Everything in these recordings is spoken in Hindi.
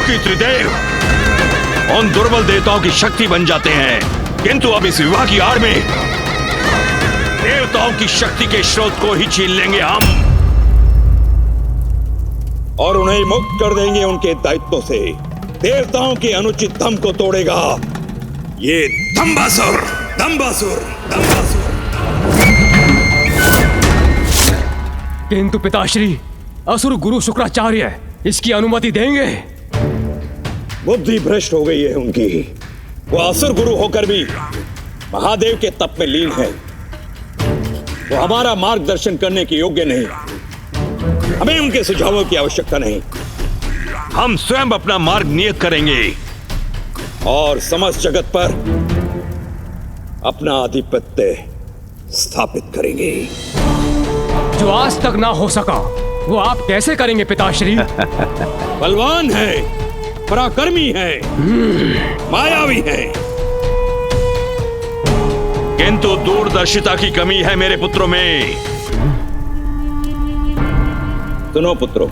क्योंकि त्रिदेव उन दुर्बल देवताओं की शक्ति बन जाते हैं, किंतु अब इस विवाह की आड़ में देवताओं की शक्ति के स्रोत को ही छीन लेंगे हम और उन्हें मुक्त कर देंगे उनके दायित्वों से। देवताओं के अनुचित दम को तोड़ेगा ये दंबासुर, दंबासुर, दंबासुर। किंतु पिताश्री, असुर गुरु शुक्राचार्य इसकी अनुमति देंगे? बुद्धि भ्रष्ट हो गई है उनकी। वो असुर गुरु होकर भी महादेव के तप में लीन है। वो हमारा मार्गदर्शन करने के योग्य नहीं। हमें उनके सुझावों की आवश्यकता नहीं। हम स्वयं अपना मार्ग नियत करेंगे और समस्त जगत पर अपना आधिपत्य स्थापित करेंगे। जो आज तक ना हो सका वो आप कैसे करेंगे पिताश्री? बलवान है, पराक्रमी है, मायावी है, किंतु दूरदर्शिता की कमी है मेरे पुत्रों में। सुनो पुत्रों,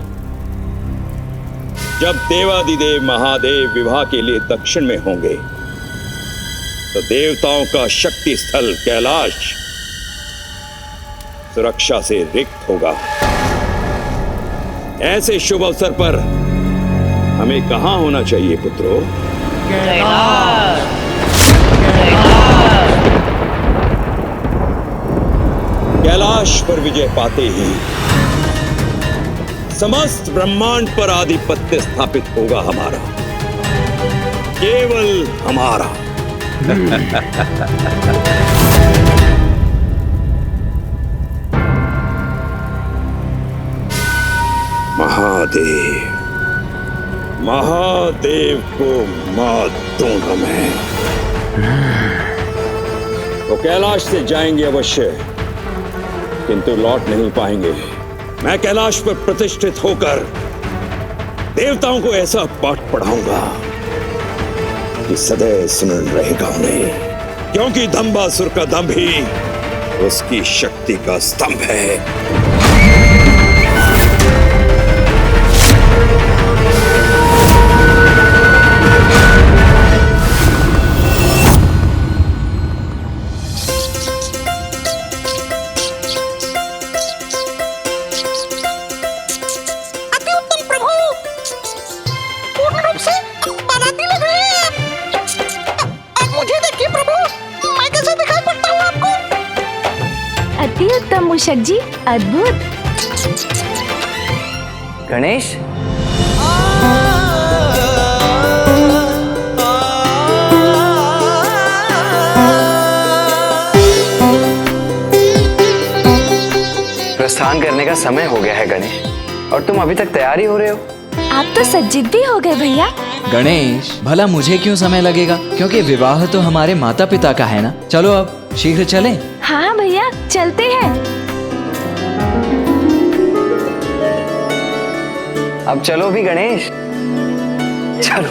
जब देवादिदेव महादेव विवाह के लिए दक्षिण में होंगे तो देवताओं का शक्ति स्थल कैलाश सुरक्षा से रिक्त होगा। ऐसे शुभ अवसर पर हमें कहां होना चाहिए पुत्रों? कैलाश। कैलाश पर विजय पाते ही समस्त ब्रह्मांड पर आधिपत्य स्थापित होगा हमारा, केवल हमारा। महादेव, महादेव को मात दूंगा मैं। तो कैलाश से जाएंगे अवश्य, किंतु लौट नहीं पाएंगे। मैं कैलाश पर प्रतिष्ठित होकर देवताओं को ऐसा पाठ पढ़ाऊंगा कि सदैव स्मरण रहेगा उन्हें, क्योंकि दंबासुर का दंभ ही उसकी शक्ति का स्तंभ है। मूषक जी, अद्भुत। गणेश, प्रस्थान करने का समय हो गया है गणेश, और तुम अभी तक तैयार ही हो रहे हो। आप तो सज्जित भी हो गए भैया। गणेश, भला मुझे क्यों समय लगेगा, क्योंकि विवाह तो हमारे माता पिता का है ना। चलो अब शीघ्र चलें। हाँ भैया, चलते हैं। अब चलो भी गणेश, चलो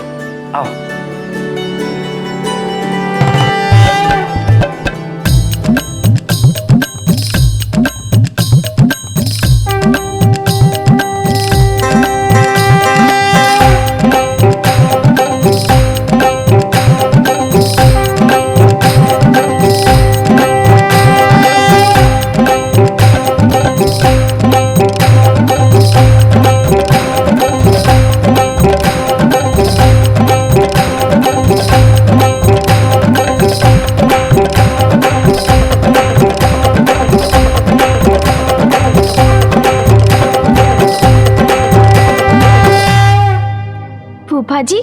आओ। फूफा जी,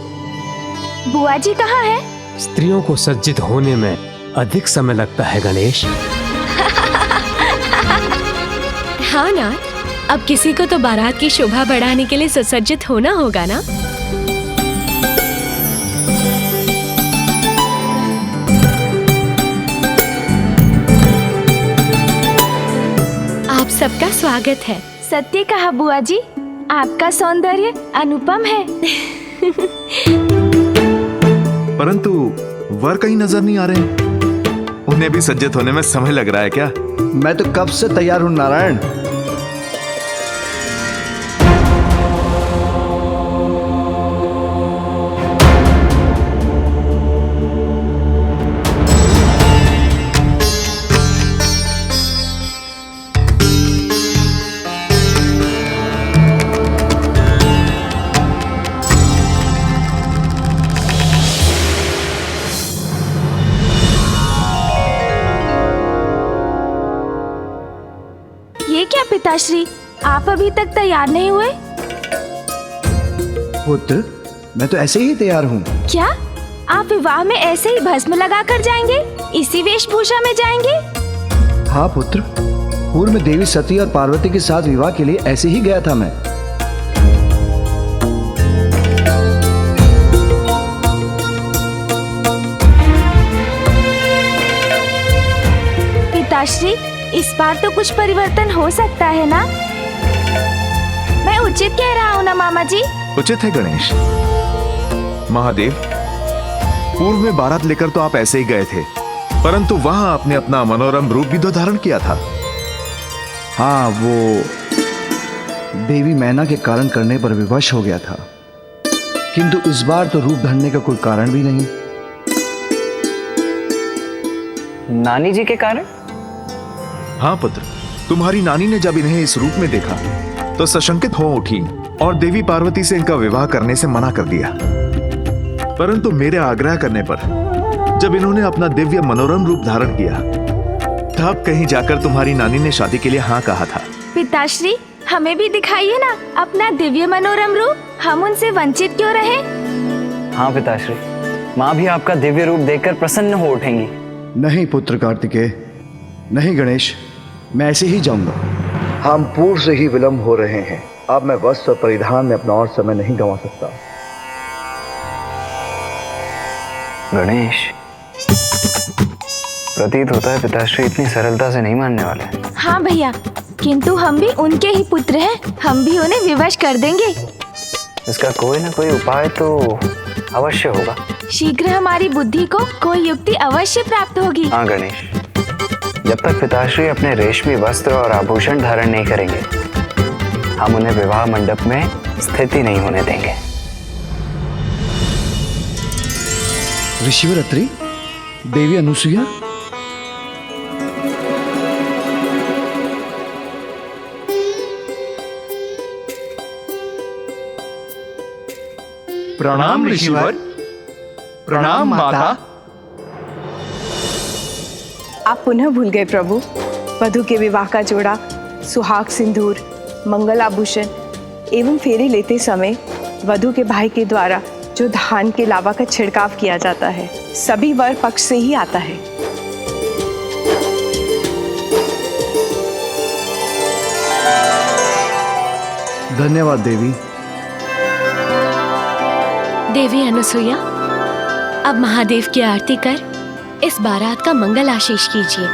बुआ जी कहाँ है? स्त्रियों को सज्जित होने में अधिक समय लगता है गणेश। हाँ ना, अब किसी को तो बारात की शोभा बढ़ाने के लिए सुसज्जित होना होगा ना। आप सबका स्वागत है। सत्य कहा बुआ जी, आपका सौंदर्य अनुपम है। परंतु वर कहीं नजर नहीं आ रहे हैं। उन्हें भी सज्जित होने में समय लग रहा है क्या? मैं तो कब से तैयार हूं नारायण। पिताश्री, आप अभी तक तैयार नहीं हुए? पुत्र, मैं तो ऐसे ही तैयार हूँ। क्या आप विवाह में ऐसे ही भस्म लगा कर जाएंगे? इसी वेशभूषा में जाएंगे? हाँ पुत्र, पूर्व में देवी सती और पार्वती के साथ विवाह के लिए ऐसे ही गया था मैं। पिताश्री, इस बार तो कुछ परिवर्तन हो सकता है ना? मैं उचित कह रहा हूँ ना मामा जी? उचित है गणेश। महादेव, पूर्व में बारात लेकर तो आप ऐसे ही गए थे, परंतु वहां आपने अपना मनोरम रूप भी तो धारण किया था। हाँ, वो देवी मैना के कारण करने पर विवश हो गया था, किंतु इस बार तो रूप धरने का कोई कारण भी नहीं। नानी जी के कारण? हाँ पुत्र, तुम्हारी नानी ने जब इन्हें इस रूप में देखा तो सशंकित हो उठी और देवी पार्वती से इनका विवाह करने से मना कर दिया। परंतु मेरे आग्रह करने पर जब इन्होंने अपना दिव्य मनोरम रूप धारण किया, तब कहीं जाकर तुम्हारी नानी ने शादी के लिए हाँ कहा था। पिताश्री, हमें भी दिखाइए ना अपना दिव्य मनोरम रूप, हम उनसे वंचित क्यों रहे? हाँ पिताश्री, माँ भी आपका दिव्य रूप देखकर प्रसन्न हो उठेंगी। नहीं पुत्र कार्तिकेय, नहीं गणेश, मैं ऐसे ही जाऊंगा। हम पूर्व से ही विलंब हो रहे हैं, अब मैं वस्त्र परिधान में अपना और समय नहीं गंवा सकता। गणेश, प्रतीत होता है पिताश्री इतनी सरलता से नहीं मानने वाले। हाँ भैया, किंतु हम भी उनके ही पुत्र हैं, हम भी उन्हें विवश कर देंगे। इसका कोई ना कोई उपाय तो अवश्य होगा। शीघ्र हमारी बुद्धि को कोई युक्ति अवश्य प्राप्त होगी। हाँ गणेश, जब तक पिताश्री अपने रेशमी वस्त्र और आभूषण धारण नहीं करेंगे, हम उन्हें विवाह मंडप में स्थित ही नहीं होने देंगे। ऋषिवर अत्रि, देवी अनुसुईया, प्रणाम ऋषिवर। प्रणाम माता। आप पुनः भूल गए प्रभु। वधु के विवाह का जोड़ा, सुहाग सिंदूर, मंगल आभूषण एवं फेरे लेते समय वधु के भाई के द्वारा जो धान के लावा का छिड़काव किया जाता है, सभी वर पक्ष से ही आता है। धन्यवाद देवी। देवी अनुसुईया, अब महादेव की आरती कर इस बारात का मंगल आशीष कीजिए।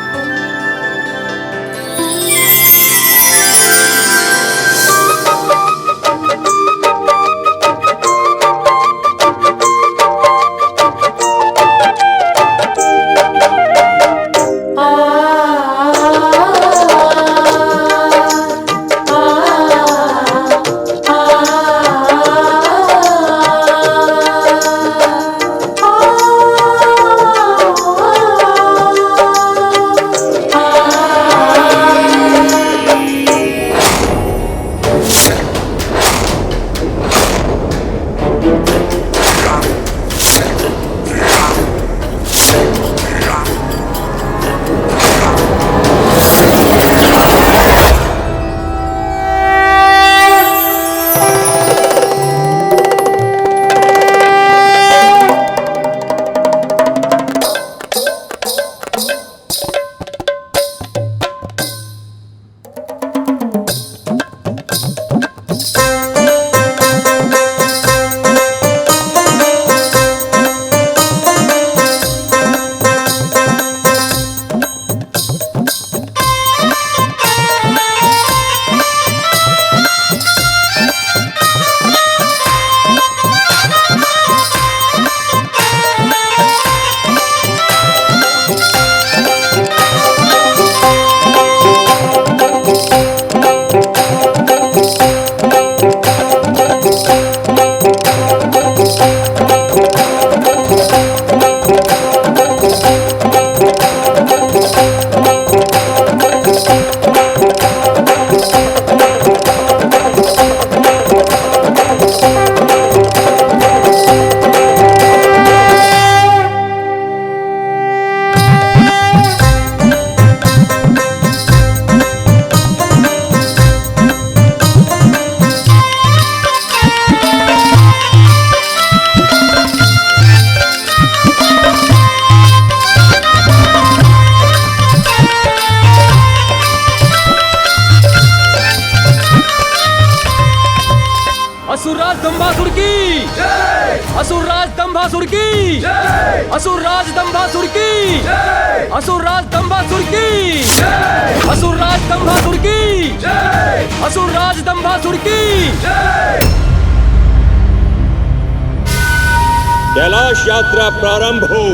असुरराज दंभासुर की असुरराज दंभासुर की असुरराज दंभासुर की असुरराज दंभासुर की असुरराज दंभासुर की असुरराज दंभासुर की। कैलाश यात्रा प्रारंभ हो।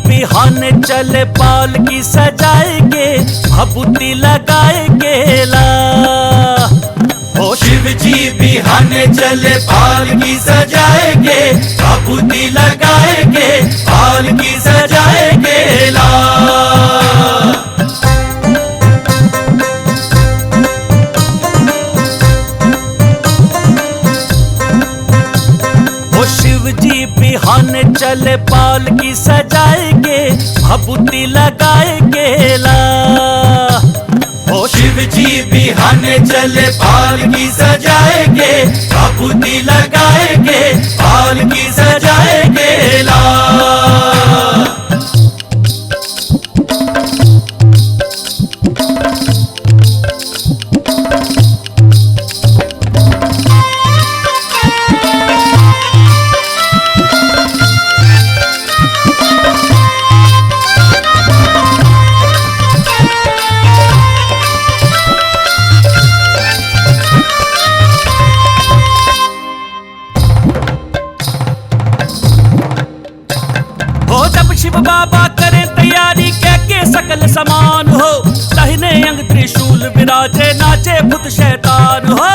बिहाने चले पाल की सजाएंगे भभूति लगाएंगे ला। ओ शिव जी बिहाने चले पाल की सजाएंगे भभूति लगाएंगे पाल की सजाएंगे ला। बिहाने चले पाल की सजाएंगे भभूति लगाएंगे ला। ओ शिव जी बिहाने चले पाल की सजाएंगे भभूति लगाएंगे पाल की सजाएंगे ला। शिव बाबा करें तैयारी कह के सकल समान हो। दाहिने अंग त्रिशूल विराजे नाचे भूत शैतान हो।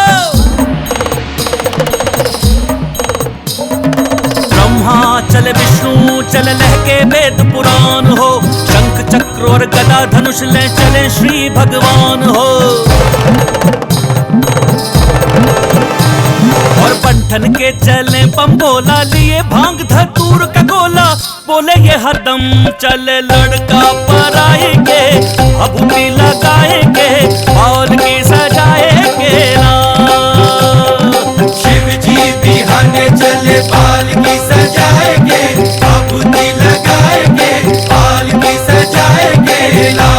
ब्रह्मा चले विष्णु चले लहके वेद पुराण हो। शंख चक्र और गदा धनुष ले चले श्री भगवान हो। और बंठन के चले बम्बोला लिए भांग धतूर का गोला। बोले ये हरदम चले लड़का पराएंगे भभूति लगाएंगे पाल की सजाएंगे ना। शिव जी बिहाने चले पाल की सजाएंगे भभूति लगाएंगे पाल की सजाएंगे ना।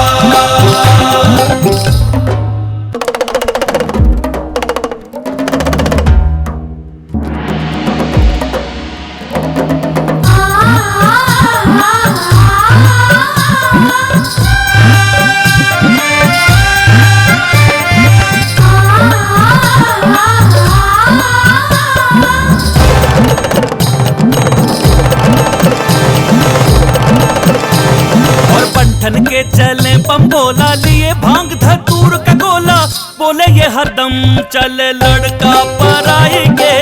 के चले बम्बोला लिए भांग धतूर का गोला। बोले ये हरदम चले लड़का पराएंगे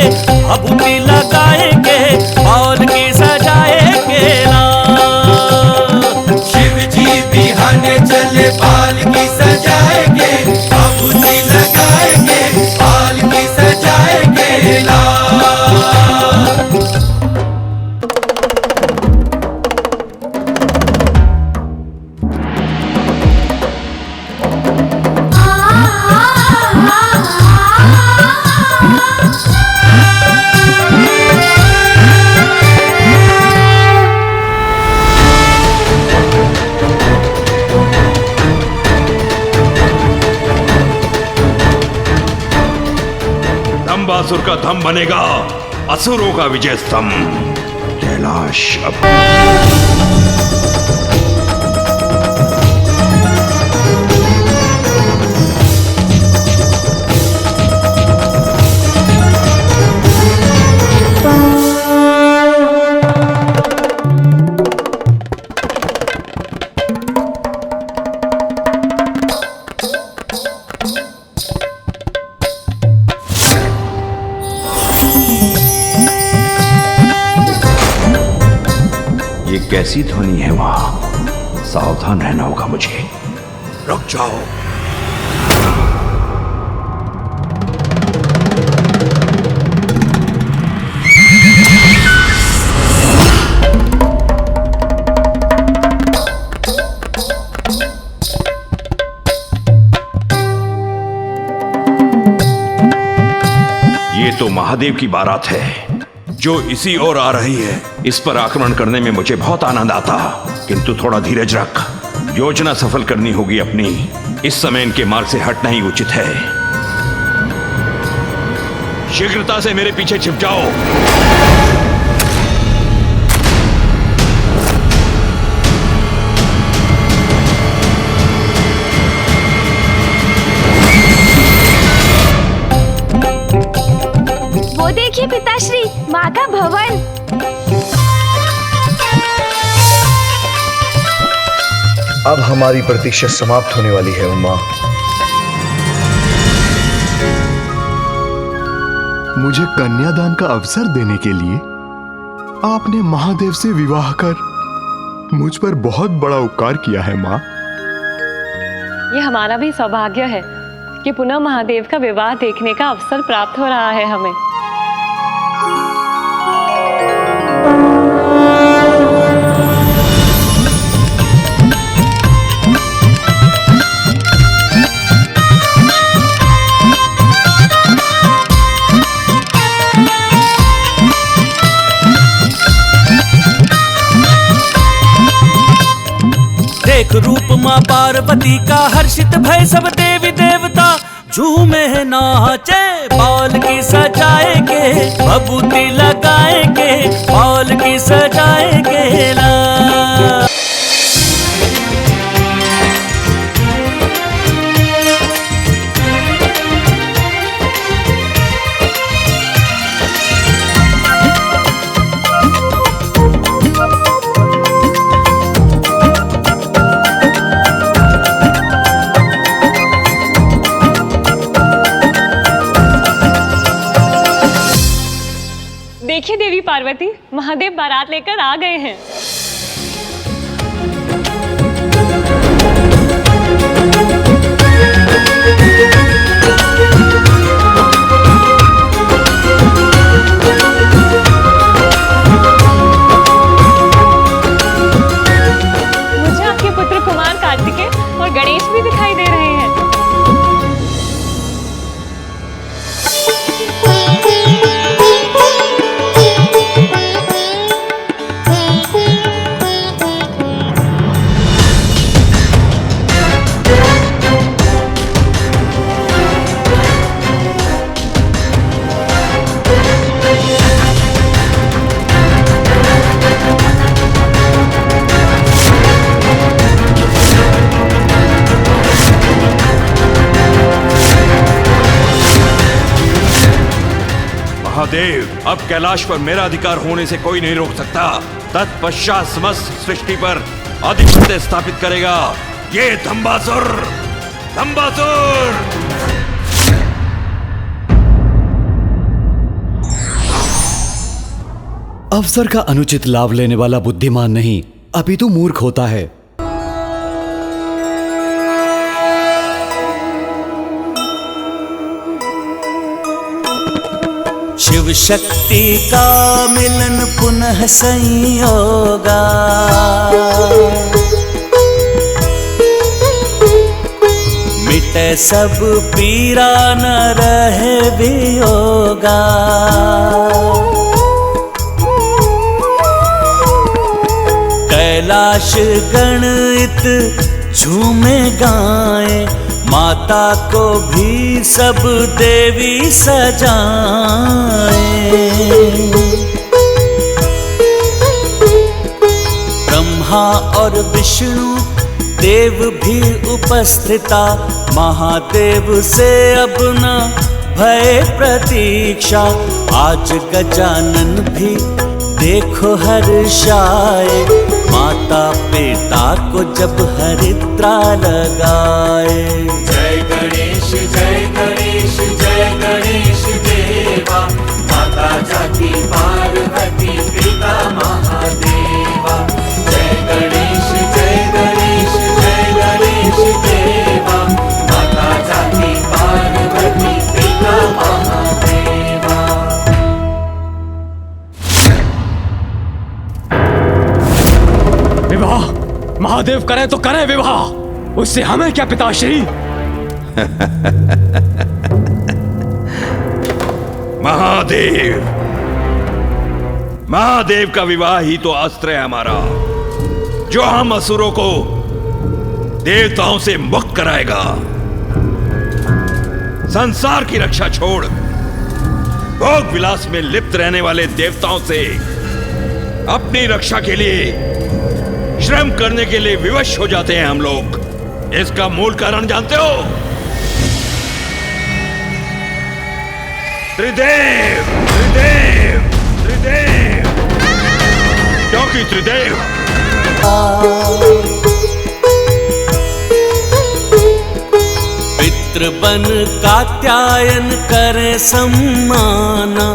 भभूति लगाएंगे पाल की सजाएंगे ना। शिव जी बिहाने चले पाल की सजाएंगे भभूति लगाएंगे पाल की सजाएंगे ना। दंभासुर का धम बनेगा असुरों का विजय स्तंभ कैलाश। ये कैसी ध्वनि है वहां? सावधान रहना होगा मुझे। रुक जाओ। तो महादेव की बारात है जो इसी ओर आ रही है। इस पर आक्रमण करने में मुझे बहुत आनंद आता, किंतु थोड़ा धीरज रख। योजना सफल करनी होगी अपनी। इस समय इनके मार्ग से हटना ही उचित है। शीघ्रता से मेरे पीछे छिप जाओ। वो देखिए पिताश्री, माँ का भवन। अब हमारी प्रतीक्षा समाप्त होने वाली है उमा। मुझे कन्यादान का अवसर देने के लिए आपने महादेव से विवाह कर मुझ पर बहुत बड़ा उपकार किया है माँ। ये हमारा भी सौभाग्य है कि पुनः महादेव का विवाह देखने का अवसर प्राप्त हो रहा है हमें। देख रूप माँ पार्वती का हर्षित भय सब देवी देवता झूमे नाचे। बाल की सजाएंगे भभूति लगाएंगे, बाल की सजाएंगे ना। देखिए देवी पार्वती, महादेव बारात लेकर आ गए हैं। मुझे आपके पुत्र कुमार कार्तिकेय और गणेश भी दिखाई दे रहे हैं। महादेव, अब कैलाश पर मेरा अधिकार होने से कोई नहीं रोक सकता। तत्पश्चात समस्त सृष्टि पर आधिपत्य स्थापित करेगा ये धम्बासुर। धम्बासुर अवसर का अनुचित लाभ लेने वाला बुद्धिमान नहीं, अपितु मूर्ख होता है। शिव शक्ति का मिलन पुनः संयोगा। मिटे सब पीरा न रहे वियोगा। कैलाश गणित झूमे गाए, माता को भी सब देवी सजाए। ब्रह्मा और विष्णु देव भी उपस्थिता, महादेव से अब न भय प्रतीक्षा। आज गजानन भी देखो हर्षाए, माता पिता को जब हरिद्रा लगाए। जय गणेश जय गणेश जय गणेश देवा, माता जाकी पार्वती पिता महादेवा। जय गणेश जय गणेश जय गणेश देवा, माता जाकी पार्वती पिता महादेवा। विवाह महादेव करें तो करें विवाह, उससे हमें क्या पिताश्री। महादेव, महादेव का विवाह ही तो अस्त्र है हमारा, जो हम असुरों को देवताओं से मुक्त कराएगा। संसार की रक्षा छोड़ भोग विलास में लिप्त रहने वाले देवताओं से अपनी रक्षा के लिए, श्रम करने के लिए विवश हो जाते हैं हम लोग। इसका मूल कारण जानते हो? त्रिदेव, त्रिदेव, त्रिदेव। क्योंकि त्रिदेव पितृबन कात्यायन करे सम्माना,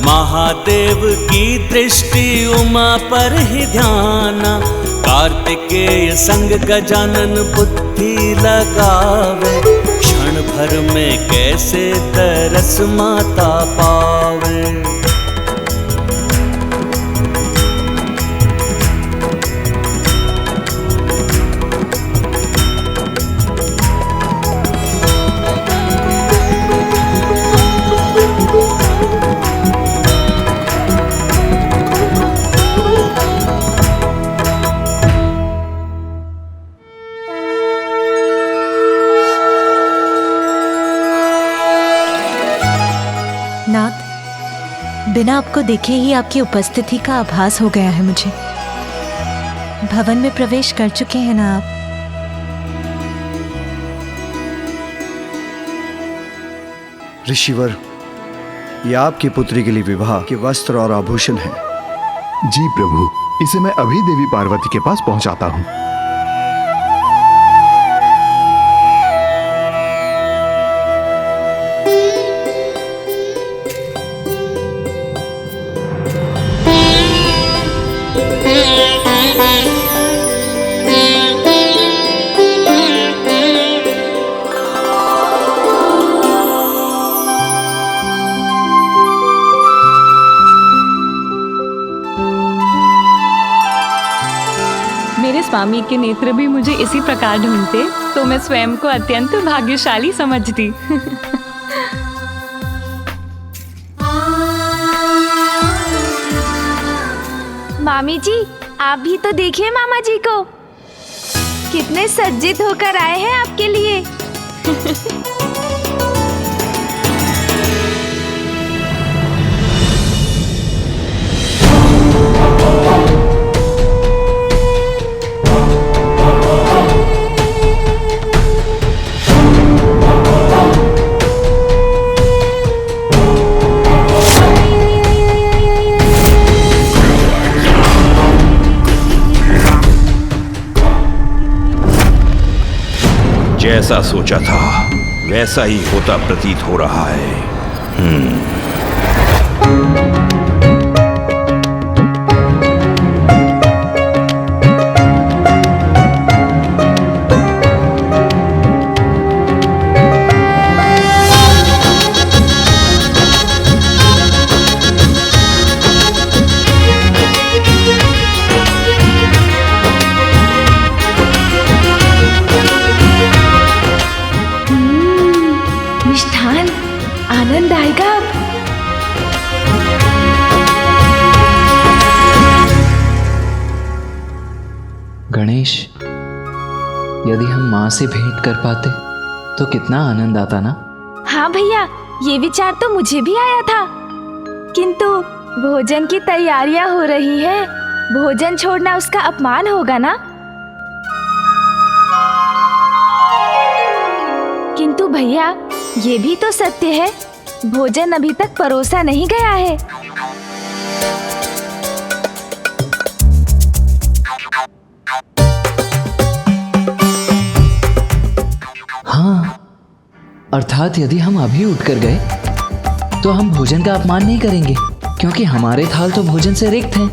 महादेव की दृष्टि उमा पर ही ध्याना। कार्तिकेय संग गजानन बुद्धि लगावे, क्षण भर में कैसे तरस माता पावे। नाथ, बिना आपको देखे ही आपकी उपस्थिति का आभास हो गया है मुझे। भवन में प्रवेश कर चुके हैं ना आप? ऋषिवर, ये आपकी पुत्री के लिए विवाह के वस्त्र और आभूषण हैं। जी प्रभु, इसे मैं अभी देवी पार्वती के पास पहुंचाता हूं। स्वामी के नेत्र भी मुझे इसी प्रकार ढूंढते तो मैं स्वयं को अत्यंत भाग्यशाली समझती। मामी जी, आप भी तो देखिए मामा जी को, कितने सज्जित होकर आए हैं आपके लिए। जैसा सोचा था वैसा ही होता प्रतीत हो रहा है। आनंद आएगा अब। गणेश, यदि हम माँ से भेंट कर पाते तो कितना आनंद आता ना। हाँ भैया, ये विचार तो मुझे भी आया था, किंतु भोजन की तैयारियां हो रही है, भोजन छोड़ना उसका अपमान होगा ना। किंतु भैया, ये भी तो सत्य है, भोजन अभी तक परोसा नहीं गया है। हाँ, अर्थात यदि हम अभी उठकर गए तो हम भोजन का अपमान नहीं करेंगे, क्योंकि हमारे थाल तो भोजन से रिक्त हैं।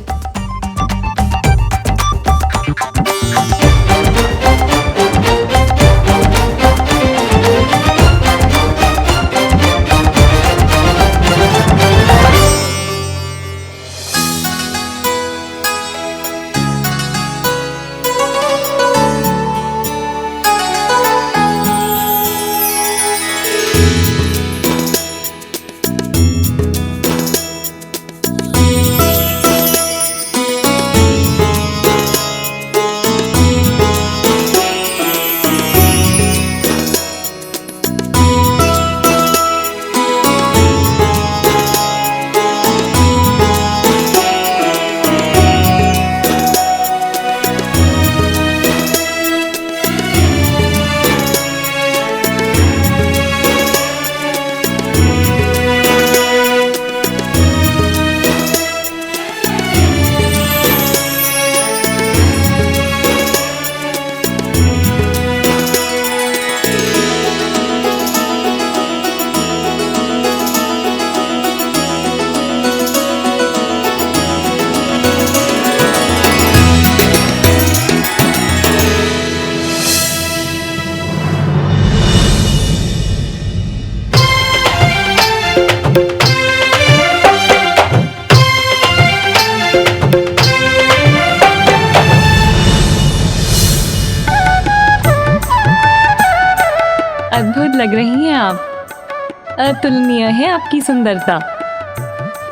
अतुलनीय है आपकी सुंदरता।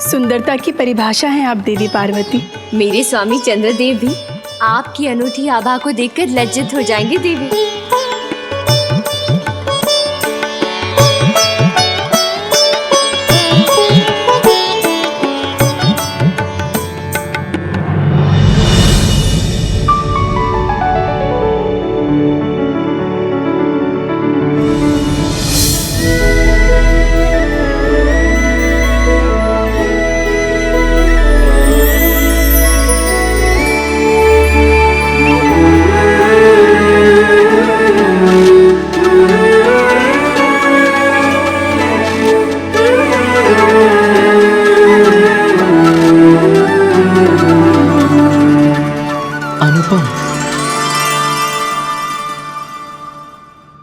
सुंदरता की परिभाषा है आप देवी पार्वती। मेरे स्वामी चंद्रदेव भी आपकी अनूठी आभा को देखकर लज्जित हो जाएंगे देवी।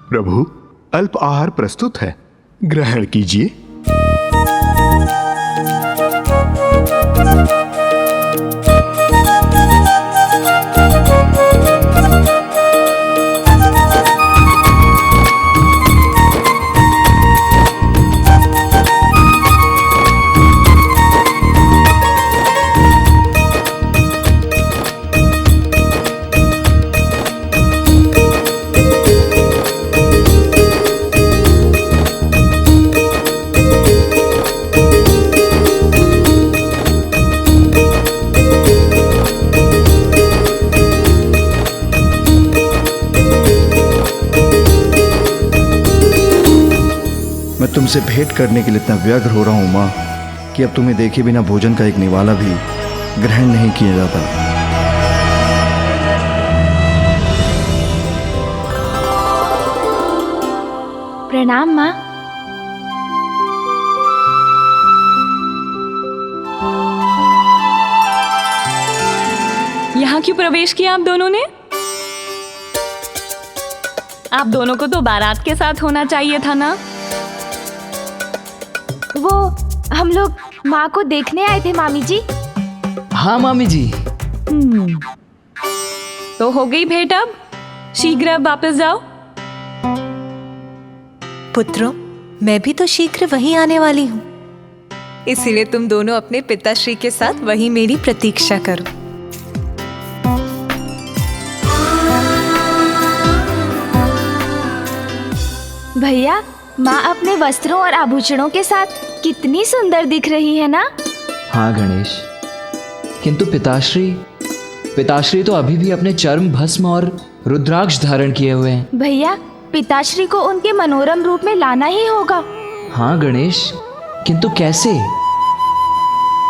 प्रभु, अल्प आहार प्रस्तुत है, ग्रहण कीजिए। तुमसे भेंट करने के लिए इतना व्यग्र हो रहा हूं मां कि अब तुम्हें देखे बिना भोजन का एक निवाला भी ग्रहण नहीं किया जाता। प्रणाम मां। यहाँ क्यों प्रवेश किया आप दोनों ने? आप दोनों को तो बारात के साथ होना चाहिए था ना। वो हम लोग माँ को देखने आए थे मामी जी। हाँ मामी जी। तो हो गई भेंट, अब शीघ्र अब वापस जाओ। पुत्रों, मैं भी तो शीघ्र वहीं आने वाली हूँ, इसीलिए तुम दोनों अपने पिताश्री के साथ वहीं मेरी प्रतीक्षा करो। भैया, माँ अपने वस्त्रों और आभूषणों के साथ कितनी सुंदर दिख रही है ना। हाँ गणेश, किंतु पिताश्री तो अभी भी अपने चर्म भस्म और रुद्राक्ष धारण किए हुए हैं। भैया, पिताश्री को उनके मनोरम रूप में लाना ही होगा। हाँ गणेश, किंतु कैसे?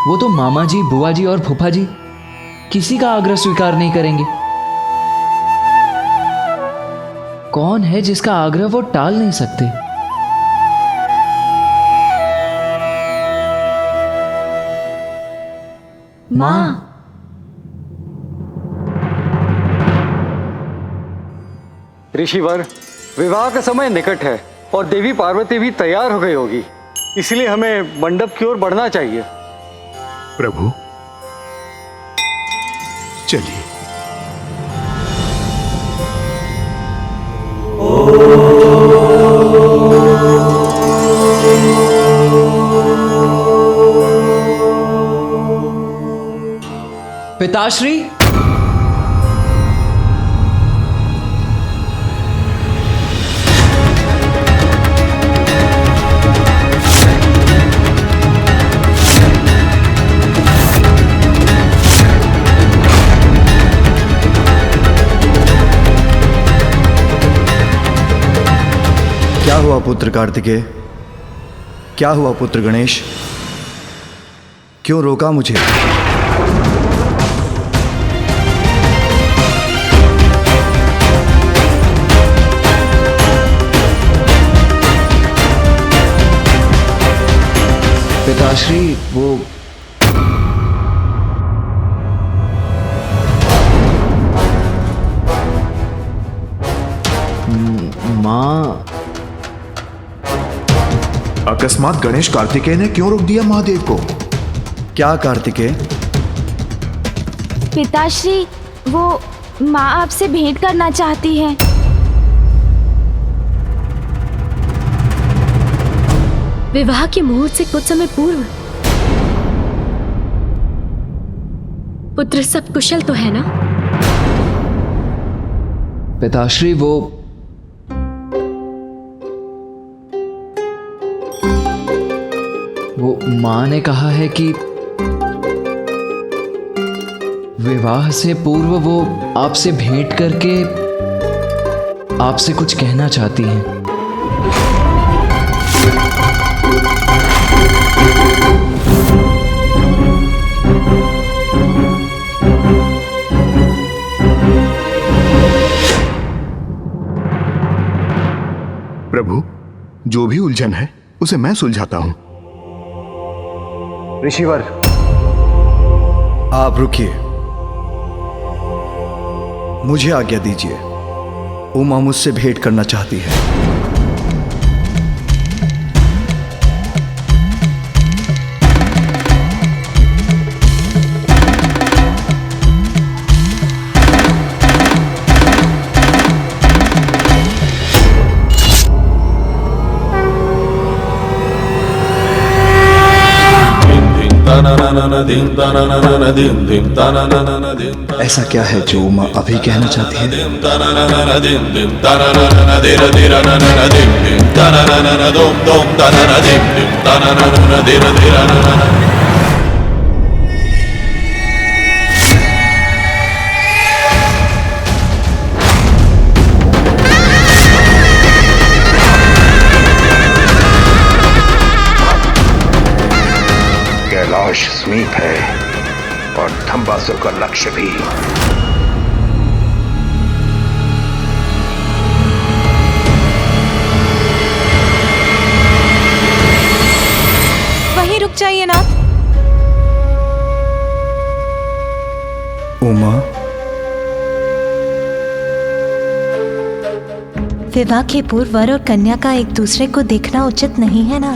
वो तो मामा जी, बुआ जी और फूफा जी किसी का आग्रह स्वीकार नहीं करेंगे। कौन है जिसका आग्रह वो टाल नहीं सकते? माँ, ऋषिवर, विवाह का समय निकट है और देवी पार्वती भी तैयार हो गई होगी, इसलिए हमें मंडप की ओर बढ़ना चाहिए। प्रभु, चलिए। पिताश्री, क्या हुआ पुत्र कार्तिकेय? क्या हुआ पुत्र गणेश? क्यों रोका मुझे? पिताश्री, वो माँ। अकस्मात गणेश कार्तिकेय ने क्यों रोक दिया महादेव को? क्या कार्तिकेय? पिताश्री, वो माँ आपसे भेंट करना चाहती है। विवाह के मुहूर्त से कुछ समय पूर्व पुत्र सब कुशल तो है ना? पिताश्री, वो माँ ने कहा है कि विवाह से पूर्व वो आपसे भेंट करके आपसे कुछ कहना चाहती हैं। प्रभु, जो भी उलझन है उसे मैं सुलझाता हूं। ऋषिवर, आप रुकिए, मुझे आज्ञा दीजिए। उमा मुझसे भेंट करना चाहती है। ऐसा क्या है जो उमा अभी कहना चाहती है? कैलाश समीप है और थंबासुर का लक्ष्य भी। वहीं रुक जाइए नाथ। उमा, विवाह के पूर्व वर और कन्या का एक दूसरे को देखना उचित नहीं है ना?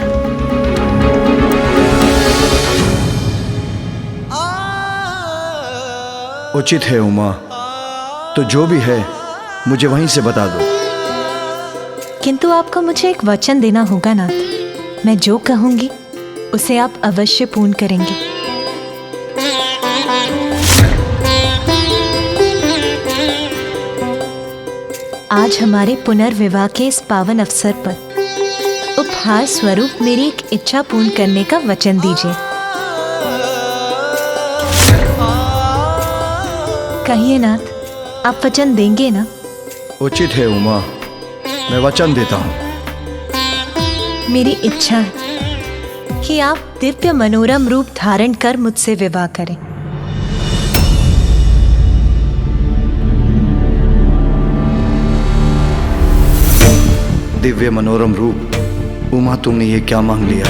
उचित है उमा, तो जो भी है मुझे वहीं से बता दो। किंतु आपको मुझे एक वचन देना होगा नाथ। मैं जो कहूंगी उसे आप अवश्य पूर्ण करेंगे। आज हमारे पुनर्विवाह के इस पावन अवसर पर उपहार स्वरूप मेरी एक इच्छा पूर्ण करने का वचन दीजिए। कहिए नाथ, आप वचन देंगे ना? उचित है उमा, मैं वचन देता हूं। मेरी इच्छा है कि आप दिव्य मनोरम रूप धारण कर मुझसे विवाह करें। दिव्य मनोरम रूप? उमा, तुमने ये क्या मांग लिया?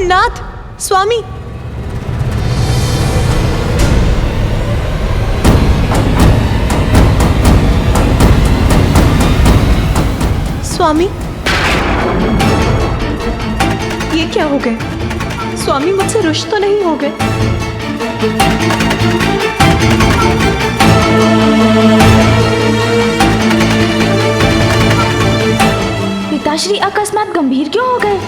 नाथ, स्वामी, स्वामी, ये क्या हो गए? स्वामी मुझसे रुष्ट तो नहीं हो गए? पिताश्री अकस्मात गंभीर क्यों हो गए?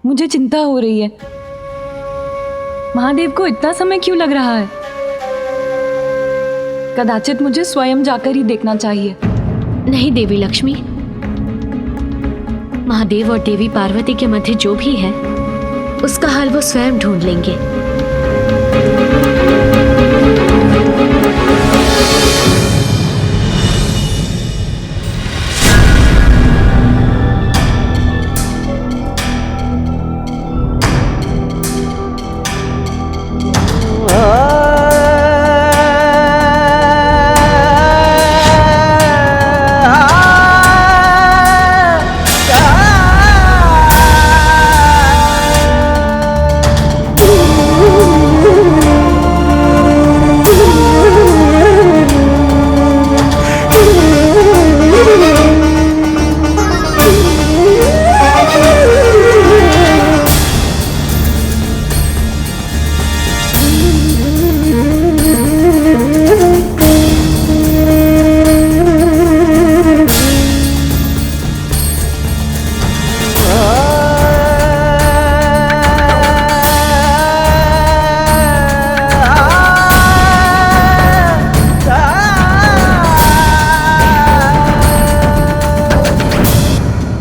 मुझे चिंता हो रही है। महादेव को इतना समय क्यों लग रहा है? कदाचित मुझे स्वयं जाकर ही देखना चाहिए। नहीं देवी लक्ष्मी, महादेव और देवी पार्वती के मध्य जो भी है उसका हल वो स्वयं ढूंढ लेंगे।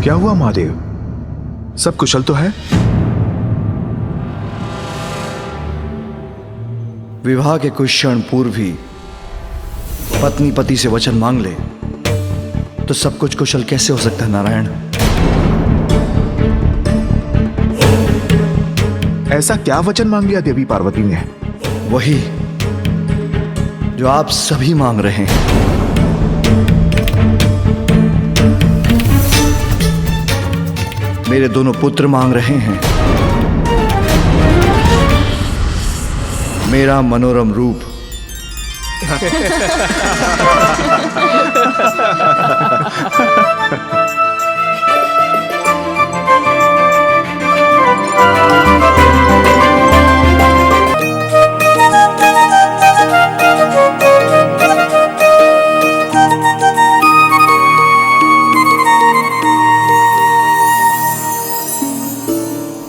क्या हुआ महादेव, सब कुशल तो है? विवाह के कुछ क्षण पूर्व ही पत्नी पति से वचन मांग ले तो सब कुछ कुशल कैसे हो सकता है नारायण? ऐसा क्या वचन मांग लिया देवी पार्वती ने? वही जो आप सभी मांग रहे हैं। मेरे दोनों पुत्र मांग रहे हैं मेरा मनोरम रूप।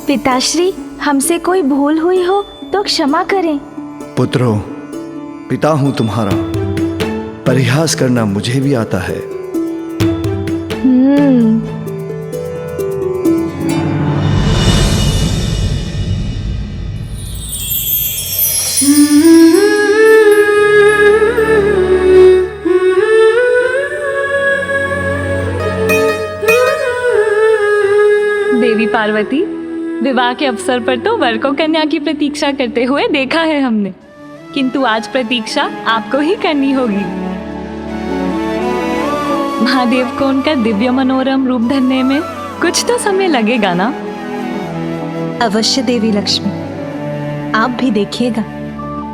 पिताश्री, हमसे कोई भूल हुई हो तो क्षमा करें। पुत्रों, पिता हूं तुम्हारा, परिहास करना मुझे भी आता है। देवी पार्वती, विवाह के अवसर पर तो वर को कन्या की प्रतीक्षा करते हुए देखा है हमने, किंतु आज प्रतीक्षा आपको ही करनी होगी। महादेव को उनका दिव्य मनोरम रूप धरने में कुछ तो समय लगेगा ना? अवश्य देवी लक्ष्मी, आप भी देखिएगा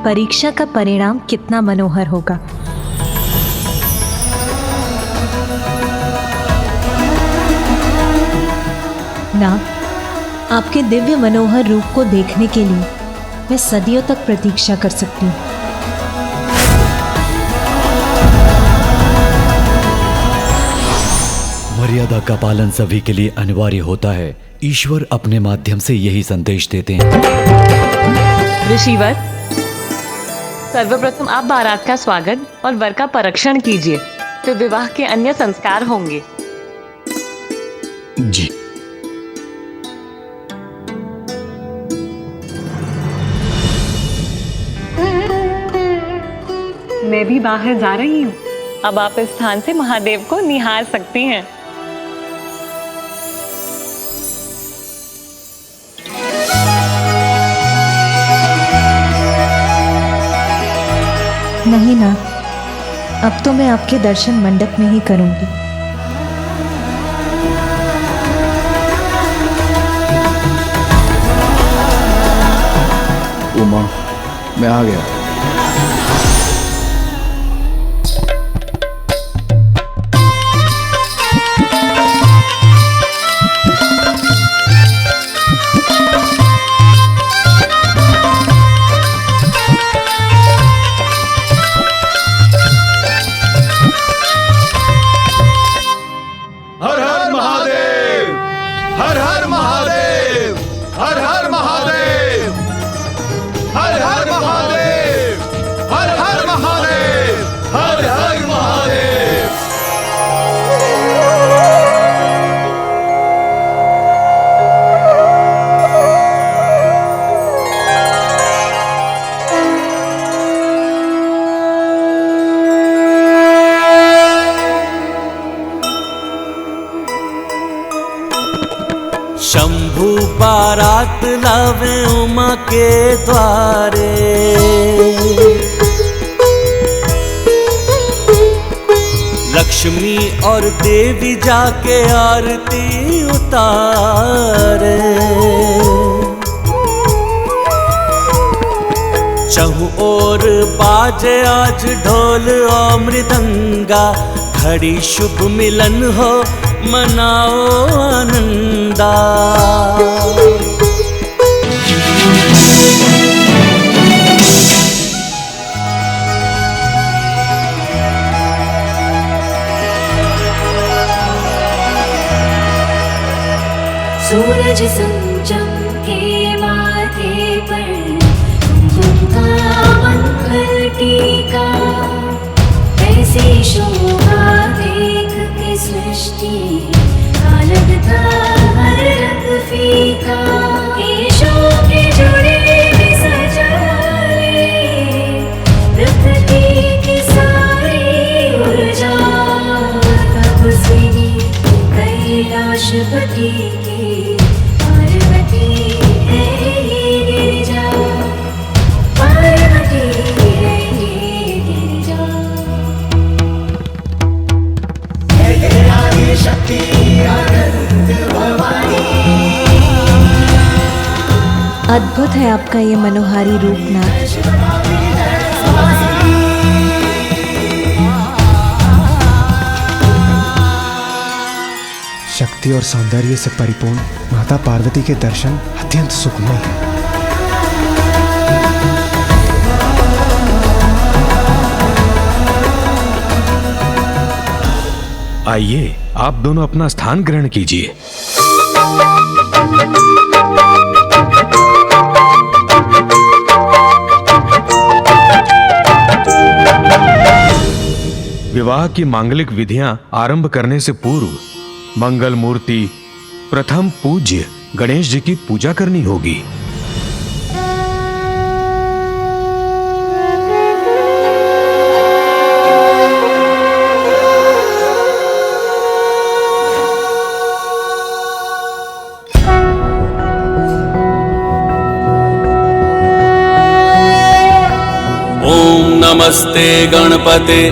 परीक्षा का परिणाम कितना मनोहर होगा। ना, आपके दिव्य मनोहर रूप को देखने के लिए मैं सदियों तक प्रतीक्षा कर सकती हूँ। मर्यादा का पालन सभी के लिए अनिवार्य होता है। ईश्वर अपने माध्यम से यही संदेश देते हैं। ऋषिवर, सर्वप्रथम आप बारात का स्वागत और वर का परीक्षण कीजिए, फिर विवाह के अन्य संस्कार होंगे। जी। मैं भी बाहर जा रही हूँ। अब आप इस स्थान से महादेव को निहार सकती हैं। नहीं ना, अब तो मैं आपके दर्शन मंडप में ही करूंगी। उमा, मैं आ गया। हर हर महादेव, हर हर महादेव, हर हर महादेव, हर हर महादेव, हर हर महादेव, हर हर महादेव। शंभु बारात लावे उमा के द्वारे। लक्ष्मी और देवी जाके आरती उतारे। चहु और बाजे आज ढोल और मृदंगा, घड़ी शुभ मिलन हो मनाओ आनंदा। सूरज संजम के माथे पर कुमकुम का मंगल टीका, ऐसी शोभा देख के सृष्टि का लगता हर रंग फीका। केशों के जुड़े भी सजाए, प्रकृति की सारी ऊर्जा तपस्विनी कैलाशपति की पार्वती है ये गिरिजा, पार्वती है ये गिरिजा। शक्ति आनंद भवानी। अद्भुत है आपका ये मनोहारी रूप नाथ। शक्ति और सौंदर्य से परिपूर्ण माता पार्वती के दर्शन अत्यंत सुखमय हैं। आइए, आप दोनों अपना स्थान ग्रहण कीजिए। विवाह की मांगलिक विधियां आरंभ करने से पूर्व मंगल मूर्ति प्रथम पूज्य गणेश जी की पूजा करनी होगी। नमस्ते गणपते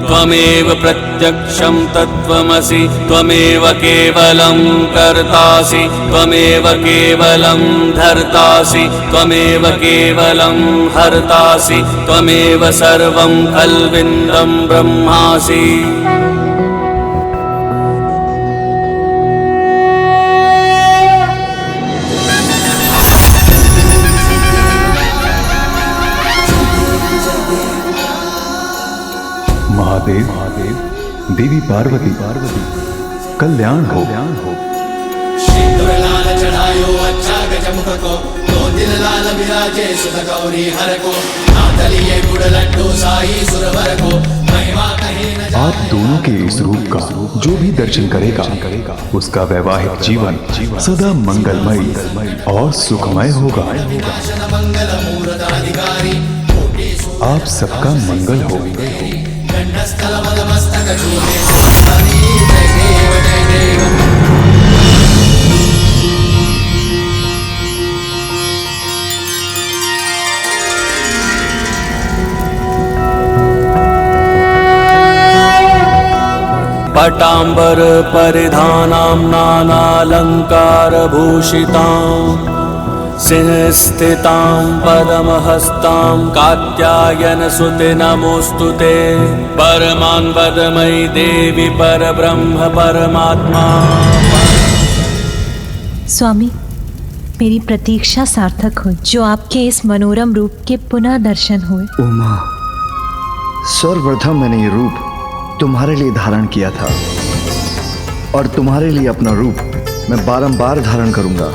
त्वमेव प्रत्यक्षं तत्त्वमसि, त्वमेव केवलं कर्तासि, त्वमेव केवलं धर्तासि, त्वमेव केवलं हर्तासि, त्वमेव सर्वं खल्विन्दं ब्रह्मासि। महादेव देवी पार्वती कल्याण हो। सिंदूर लाल चढ़ायो अच्छा गजमुख को, दो दिल लाल विराजे सुध गौरी हर को, नाथलिए गुड़ लड्डू साई सुरवर को, महिमा कहीं न जाए। आप दोनों के इस रूप का जो भी दर्शन करेगा उसका वैवाहिक जीवन सदा मंगलमय और सुखमय होगा। आप सबका मंगल हो। पटांबर परिधानां नानालंकार भूषितां, सिंहस्थितां पद्महस्तां कात्यायन सुते नमोस्तुते। परमां पदमयी देवी परब्रह्म परमात्मा। स्वामी, मेरी प्रतीक्षा सार्थक हुई जो आपके इस मनोरम रूप के पुनः दर्शन हुए। उमा, सर्वप्रथम मैंने ये रूप तुम्हारे लिए धारण किया था और तुम्हारे लिए अपना रूप मैं बारंबार धारण करूंगा।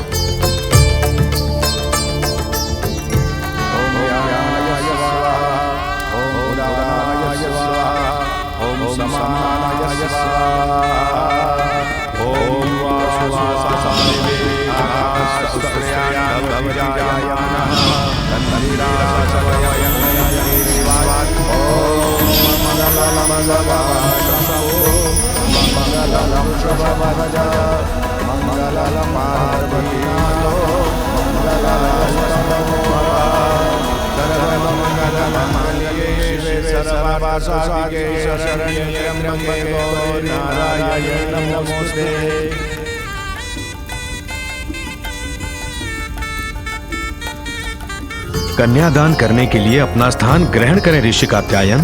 कन्यादान करने के लिए अपना स्थान ग्रहण करें ऋषि कात्यायन।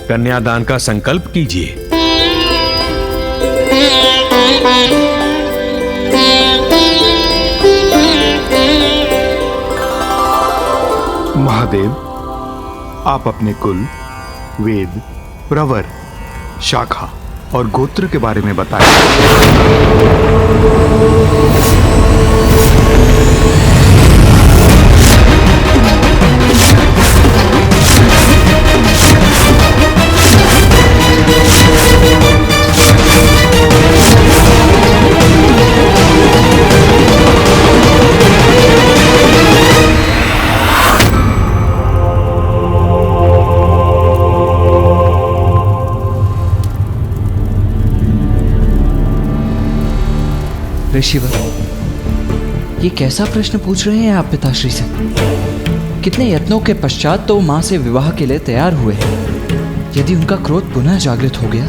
कन्यादान का संकल्प कीजिए। महादेव, आप अपने कुल, वेद, प्रवर, शाखा और गोत्र के बारे में बताएं। ऋषिवर, ये कैसा प्रश्न पूछ रहे हैं आप पिताश्री से? कितने यत्नों के पश्चात तो मां से विवाह के लिए तैयार हुए हैं। यदि उनका क्रोध पुनः जागृत हो गया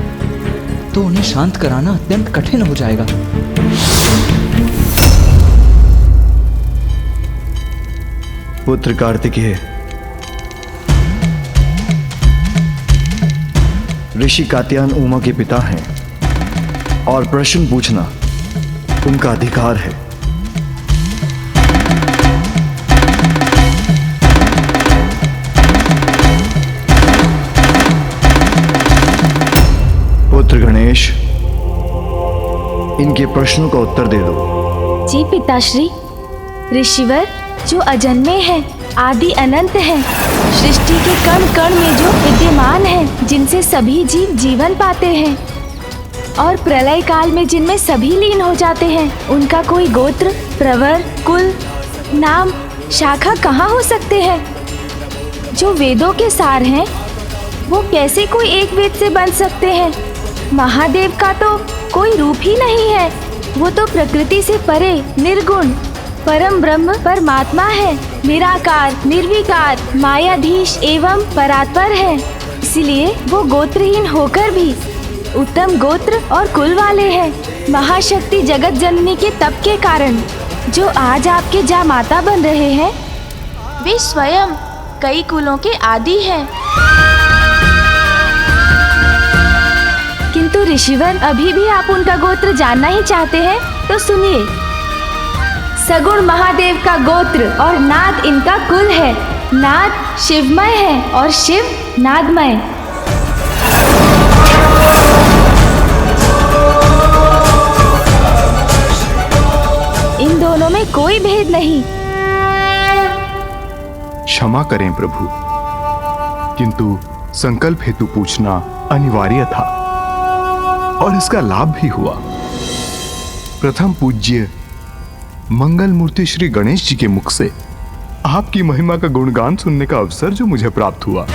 तो उन्हें शांत कराना अत्यंत कठिन हो जाएगा। पुत्र कार्तिकेय, ऋषि कात्यायन उमा के पिता हैं और प्रश्न पूछना उनका अधिकार है। पुत्र गणेश, इनके प्रश्नों का उत्तर दे दो। जी पिताश्री। ऋषिवर, जो अजन्मे हैं, आदि अनंत हैं, सृष्टि के कण कण में जो विद्यमान हैं, जिनसे सभी जीव जीवन पाते हैं और प्रलय काल में जिनमें सभी लीन हो जाते हैं, उनका कोई गोत्र, प्रवर, कुल, नाम, शाखा कहाँ हो सकते हैं? जो वेदों के सार हैं, वो कैसे कोई एक वेद से बन सकते हैं? महादेव का तो कोई रूप ही नहीं है। वो तो प्रकृति से परे, निर्गुण, परम ब्रह्म परमात्मा है, निराकार, निर्विकार, मायाधीश एवं परात्पर है। इसलिए वो गोत्रहीन होकर भी उत्तम गोत्र और कुल वाले हैं। महाशक्ति जगत जननी के तप के कारण जो आज आपके जामाता बन रहे हैं, वे स्वयं कई कुलों के आदि हैं। किंतु ऋषिवर, अभी भी आप उनका गोत्र जानना ही चाहते हैं तो सुनिए। सगुण महादेव का गोत्र और नाद इनका कुल है। नाद शिवमय है और शिव नादमय। इन दोनों में कोई भेद नहीं। क्षमा करें प्रभु, किंतु संकल्प हेतु पूछना अनिवार्य था और इसका लाभ भी हुआ। प्रथम पूज्य मंगल मूर्ति श्री गणेश जी के मुख से आपकी महिमा का गुणगान सुनने का अवसर जो मुझे प्राप्त हुआ।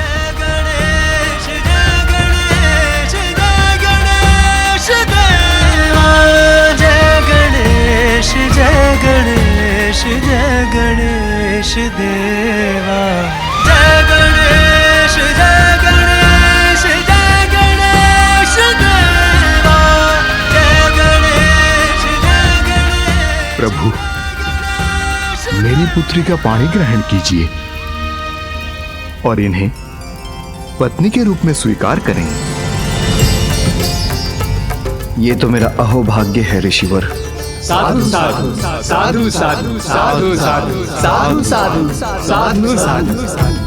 जय गणेश जय गणेश देवा, जय गणेश जय गणेश जय गणेश देवा, जय गणेश जय गणेश। प्रभु, मेरी पुत्री का पाणी ग्रहण कीजिए और इन्हें पत्नी के रूप में स्वीकार करें। ये तो मेरा अहोभाग्य है ऋषिवर। साधु साधु साधु साधु साधु साधु साधु साधु साधु साधु साधु।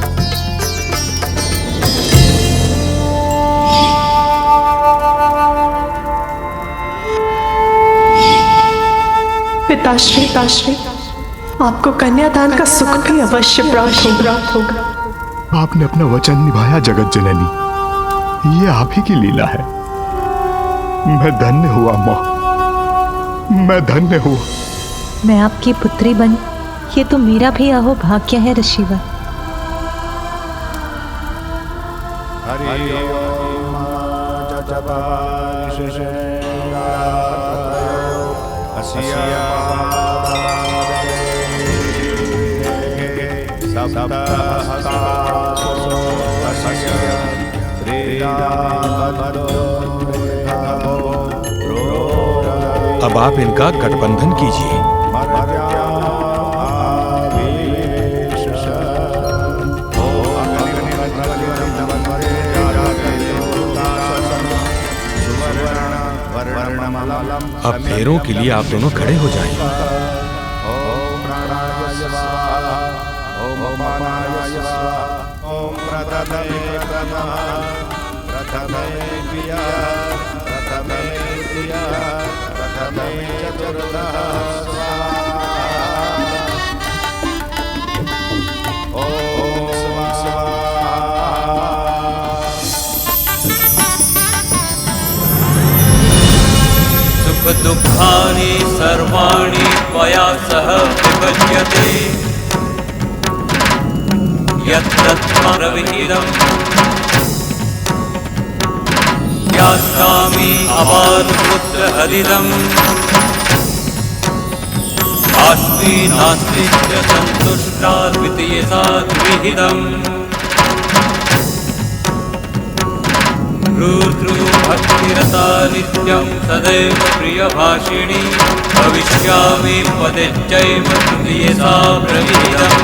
पिताश्री, आपको कन्यादान का सुख भी अवश्य प्राप्त होगा। आपने अपना वचन निभाया जगत जननी, ये आप ही की लीला है। मैं धन्य हुआ माँ, मैं धन्य हूँ। मैं आपकी पुत्री बनी, ये तो मेरा भी अहोभाग्य है ऋषिवर। अब आप इनका गठबंधन कीजिए। अब फेरों के लिए आप दोनों खड़े हो जाएं। दुःखानि सर्वाणि त्वया सह विभज्यते यत्तत्त्वविहितम् यास्यामि अपारपुत्रहरिदम् अस्मि नास्ति च सन्तुष्टा द्वितीयसा विहितम् भक्तिरता नित्यं सदैव प्रियभाषिणी भविष्यामि पदेच्चैव तृतीयसा प्रविहितम्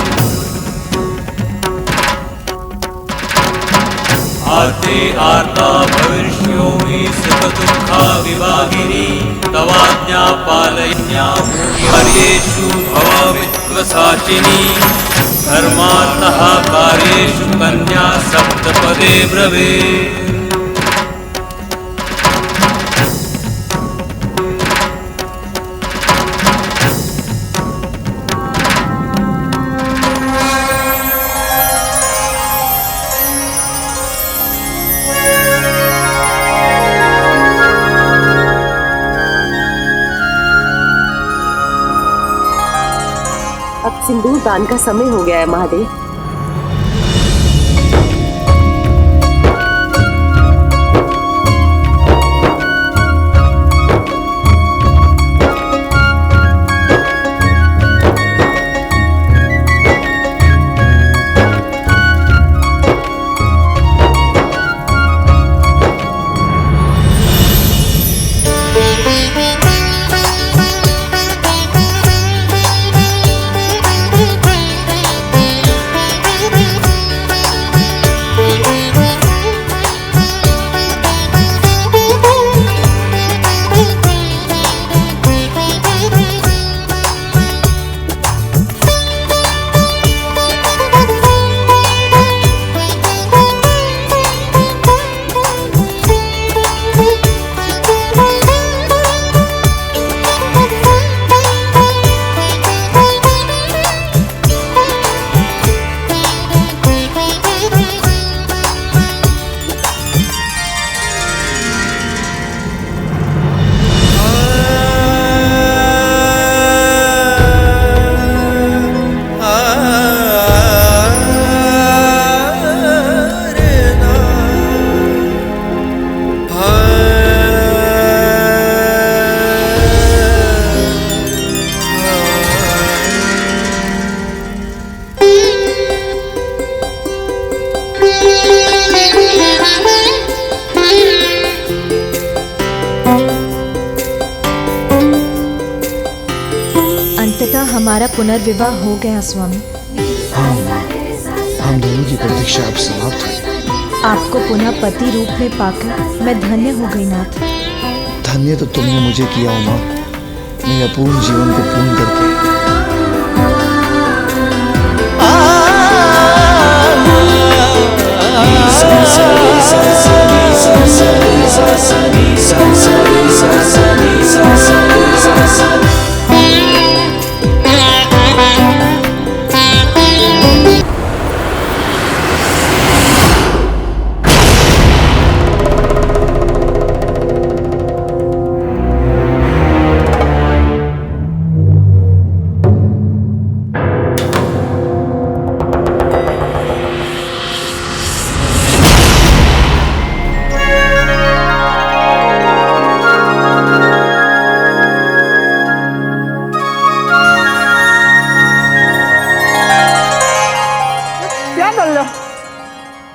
आर्ते आर्ता भविष्योमि सुखदुःखा विभागिनी तवाज्ञा पालयन्या कार्येषु भवामित्वसाचिनी धर्मार्थः कार्येषु कन्या सप्तपदे ब्रवीत्। अब सिंदूर दान का समय हो गया है महादेव। हमारा पुनर्विवाह हो गया स्वामी। हम दोनों की प्रतीक्षा अब समाप्त हुई। आपको पुनः पति रूप में पाकर मैं धन्य हो गई नाथ। धन्य तो तुमने मुझे किया उमा, मेरे अपूर्ण जीवन को पूर्ण करके।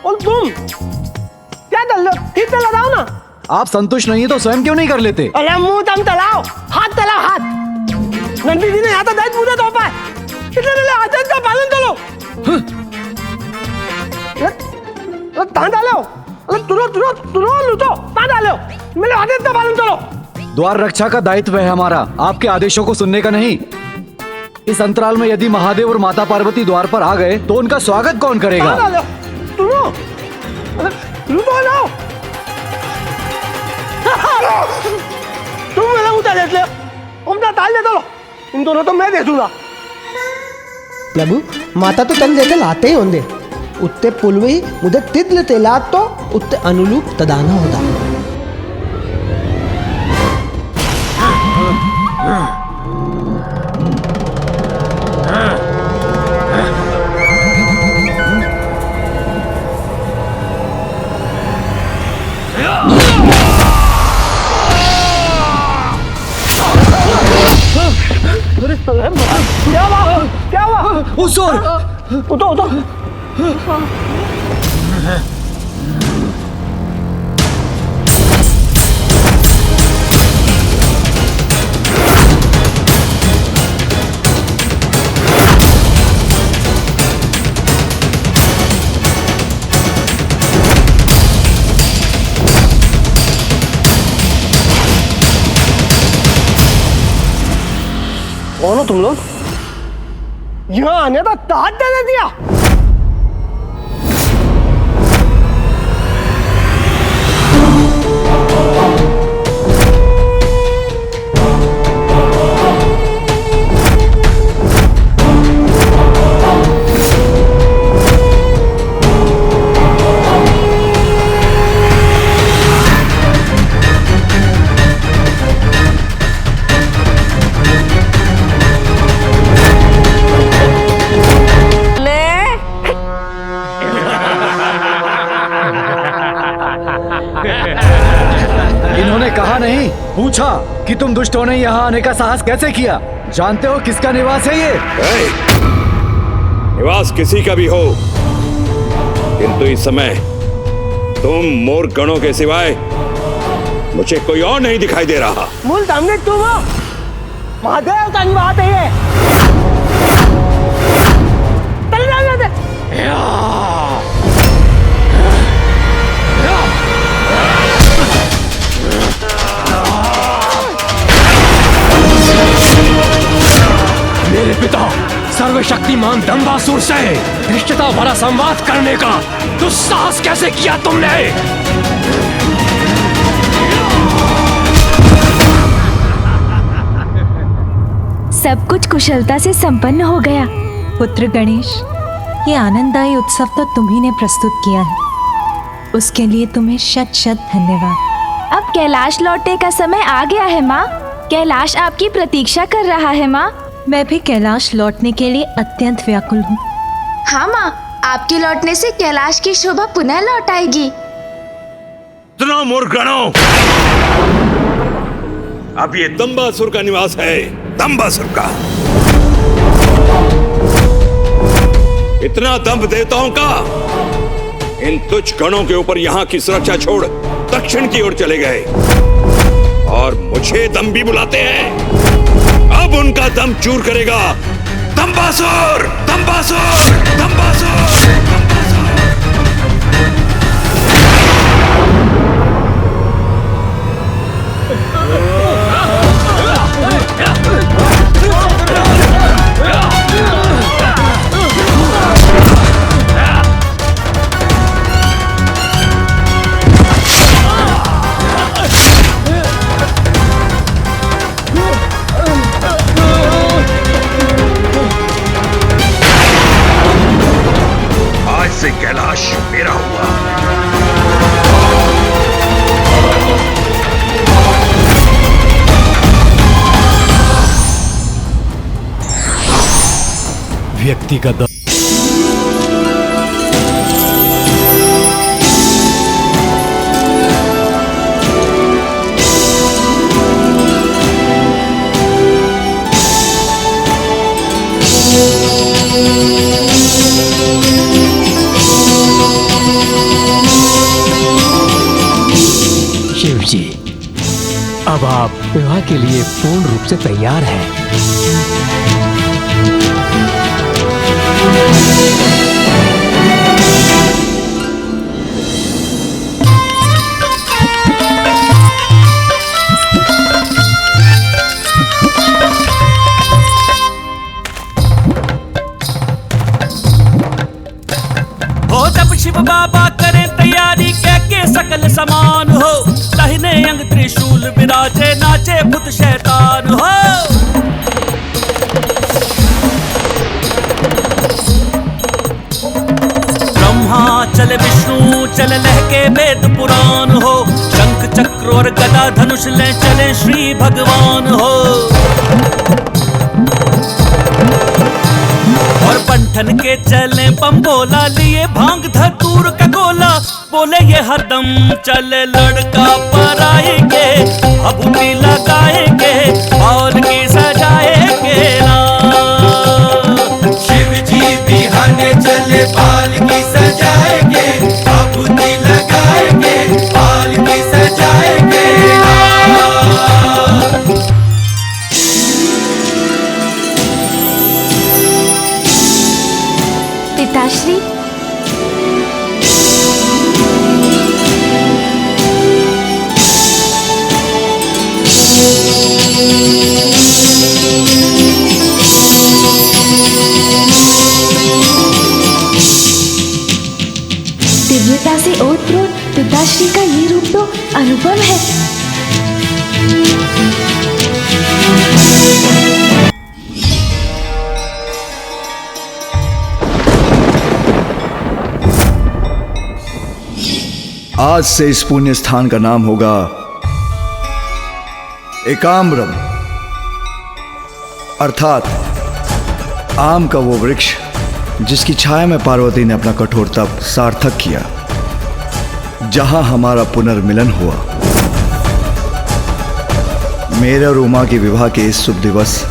और तुम क्या कर लो? ठीक से लगाओ ना। आप संतुष्ट नहीं है तो स्वयं क्यों नहीं कर लेते? अरे मुंह तुम तलाओ, हाथ तलाओ, हाथ। नंदी जी ने यहाँ तो दहेज पूछे तो पाए, इसलिए आदेश का पालन करो। कहाँ डालो? अरे तुरो लूटो, कहाँ डालो? मेरे आदेश का पालन करो। द्वार रक्षा का दायित्व है हमारा, आपके आदेशों को सुनने का नहीं। इस अंतराल में यदि महादेव और माता पार्वती द्वार पर आ गए तो उनका स्वागत कौन करेगा? तुम मेरा उतार देख ले, उनका ताल दे दो। इन दोनों तो मैं दे दूंगा। प्रभु माता तो तन लेकर लाते ही होंगे, उत्ते पुलवी मुझे तिद्ल तेलात तो उत्ते अनुरूप तदाना होता। क्या हुआ? उठो। कौन हो तुम लोग? यहाँ आने का दाद दे दिया। इन्होंने कहा नहीं, पूछा कि तुम दुष्टों ने यहाँ आने का साहस कैसे किया? जानते हो किसका निवास है ये? निवास किसी का भी हो, किंतु इस समय तुम मोर गणों के सिवाय मुझे कोई और नहीं दिखाई दे रहा। मूल सामने तुम हो, महादेव का निवास है ये। चल जाओ दे। मेरे पिता सर्वशक्तिमान दंबासुर से धृष्टता भरा संवाद करने का दुस्साहस कैसे किया तुमने? सब कुछ कुशलता से संपन्न हो गया। पुत्र गणेश, ये आनंददायी उत्सव तो तुम्ही ने प्रस्तुत किया है, उसके लिए तुम्हें शत शत धन्यवाद। अब कैलाश लौटने का समय आ गया है माँ। कैलाश आपकी प्रतीक्षा कर रहा है माँ। मैं भी कैलाश लौटने के लिए अत्यंत व्याकुल हूँ। हाँ माँ, आपके लौटने से कैलाश की शोभा पुनः लौट आएगी। सुनो मूर्खगणों, अब ये दंबासुर का निवास है, दंबासुर का। इतना दंभ देवताओं का, इन तुच्छ गणों के ऊपर यहाँ की सुरक्षा छोड़ दक्षिण की ओर चले गए और मुझे दंभी बुलाते हैं। अब उनका दम चूर करेगा दंबासुर, दंबासुर, दंबासुर। से कैलाश मेरा हुआ। व्यक्तिगत जी, अब आप विवाह के लिए पूर्ण रूप से तैयार हैं। शिव बाबा करें तैयारी कह के सकल समान हो, दाहिने अंग त्रिशूल विराजे नाचे भूत शैतान हो। ब्रह्मा चले विष्णु चले लहके वेद पुराण हो, शंख चक्र और गदा धनुष ले चले श्री भगवान हो। और बंठन के चले बम्बोला लिए भांग धतूर का गोला, बोले ये हरदम चले लड़का पराएंगे, अबूती लगाएंगे और की सजाएंगे ना। शिव जी बिहाने चले बाल की सजाएंगे, अबूती लगाएंगे बाल की सजाएंगे ना। पिताश्री, दिव्यता से ओतप्रोत पिताश्री का ये रूप तो अनुपम है। आज से इस पुण्य स्थान का नाम होगा एकाम्रम, अर्थात आम का वो वृक्ष जिसकी छाया में पार्वती ने अपना कठोर तप सार्थक किया, जहां हमारा पुनर्मिलन हुआ। मेरे और उमा के विवाह के इस शुभ दिवस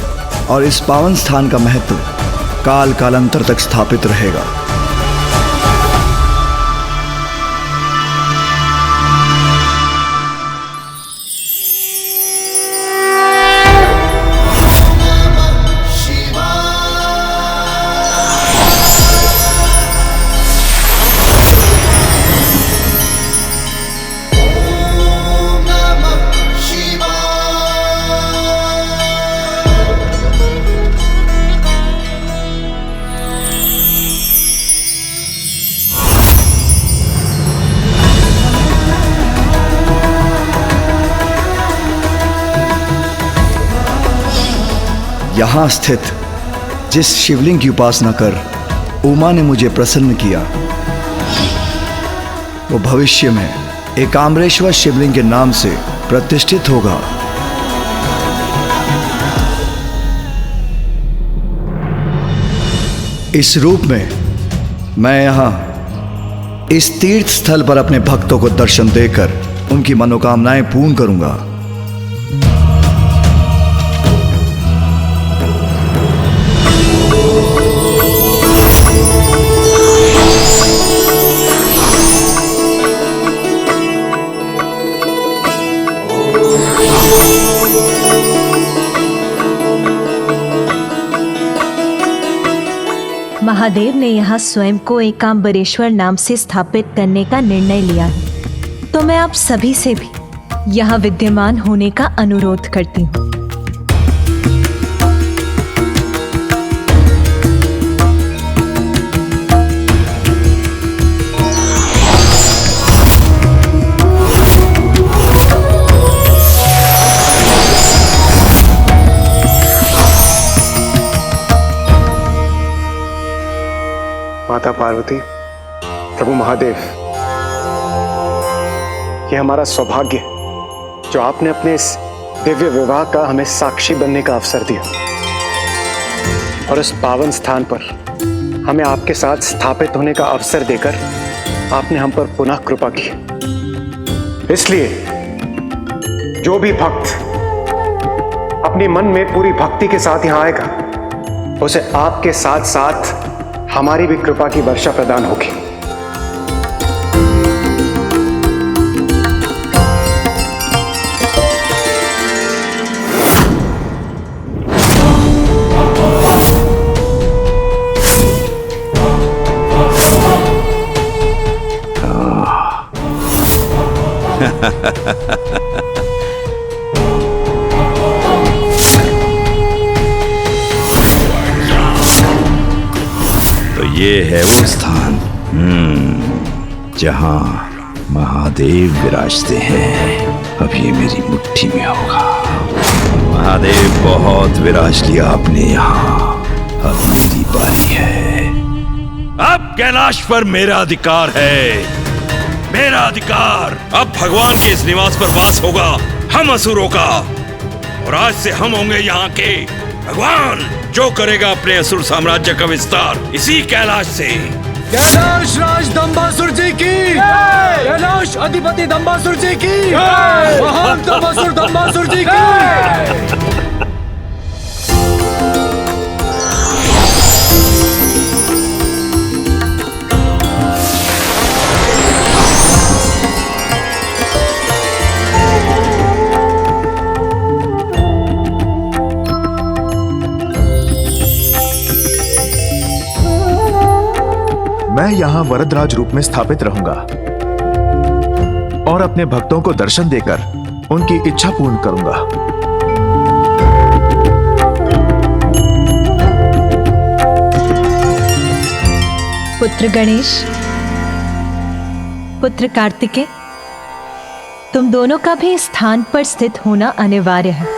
और इस पावन स्थान का महत्व काल कालांतर तक स्थापित रहेगा। यहां स्थित जिस शिवलिंग की उपासना कर उमा ने मुझे प्रसन्न किया, वो भविष्य में एकाम्रेश्वर शिवलिंग के नाम से प्रतिष्ठित होगा। इस रूप में मैं यहां इस तीर्थ स्थल पर अपने भक्तों को दर्शन देकर उनकी मनोकामनाएं पूर्ण करूंगा। महादेव ने यहाँ स्वयं को एकाम्बरेश्वर नाम से स्थापित करने का निर्णय लिया है, तो मैं आप सभी से भी यहाँ विद्यमान होने का अनुरोध करती हूँ। माता पार्वती, प्रभु महादेव, ये हमारा सौभाग्य जो आपने अपने इस दिव्य विवाह का हमें साक्षी बनने का अवसर दिया और इस पावन स्थान पर हमें आपके साथ स्थापित होने का अवसर देकर आपने हम पर पुनः कृपा की। इसलिए जो भी भक्त अपनी मन में पूरी भक्ति के साथ यहां आएगा, उसे आपके साथ साथ हमारी भी कृपा की वर्षा प्रदान होगी। तो ये है वो स्थान जहां महादेव विराजते हैं। अब ये मेरी मुट्ठी में होगा। महादेव बहुत विराज लिया आपने यहाँ, अब मेरी बारी है। अब कैलाश पर मेरा अधिकार है, मेरा अधिकार। अब भगवान के इस निवास पर वास होगा हम असुरों का, और आज से हम होंगे यहाँ के भगवान। जो करेगा अपने असुर साम्राज्य का विस्तार इसी कैलाश से। कैलाश राज दंबासुर जी की, कैलाश अधिपति दंबासुर जी की, महान दंबासुर दंबासुर जी की। मैं यहाँ वरदराज रूप में स्थापित रहूंगा और अपने भक्तों को दर्शन देकर उनकी इच्छा पूर्ण करूंगा। पुत्र गणेश, पुत्र कार्तिकेय, तुम दोनों का भी इस स्थान पर स्थित होना अनिवार्य है।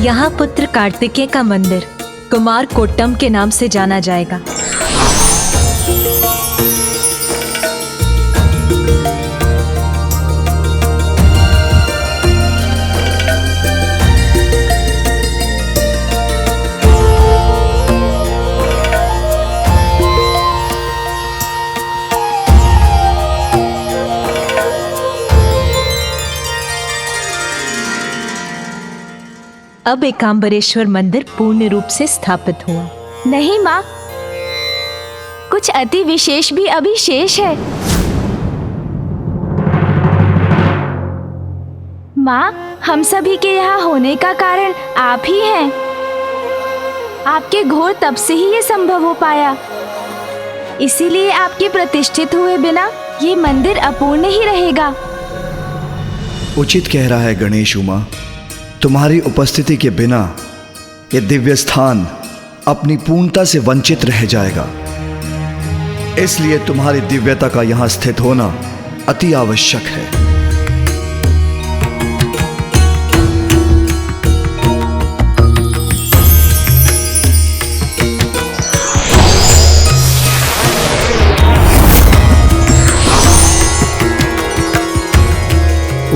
यहाँ पुत्र कार्तिकेय का मंदिर कुमार कोट्टम के नाम से जाना जाएगा। अब एकांबरेश्वर मंदिर पूर्ण रूप से स्थापित हुआ। नहीं माँ, कुछ अति विशेष भी अभी शेष है। माँ, हम सभी के यहाँ होने का कारण आप ही हैं। आपके घोर तप से ही ये संभव हो पाया। इसीलिए आपके प्रतिष्ठित हुए बिना ये मंदिर अपूर्ण ही रहेगा। उचित कह रहा है गणेश उमा। तुम्हारी उपस्थिति के बिना ये दिव्य स्थान अपनी पूर्णता से वंचित रह जाएगा। इसलिए तुम्हारी दिव्यता का यहाँ स्थित होना अति आवश्यक है।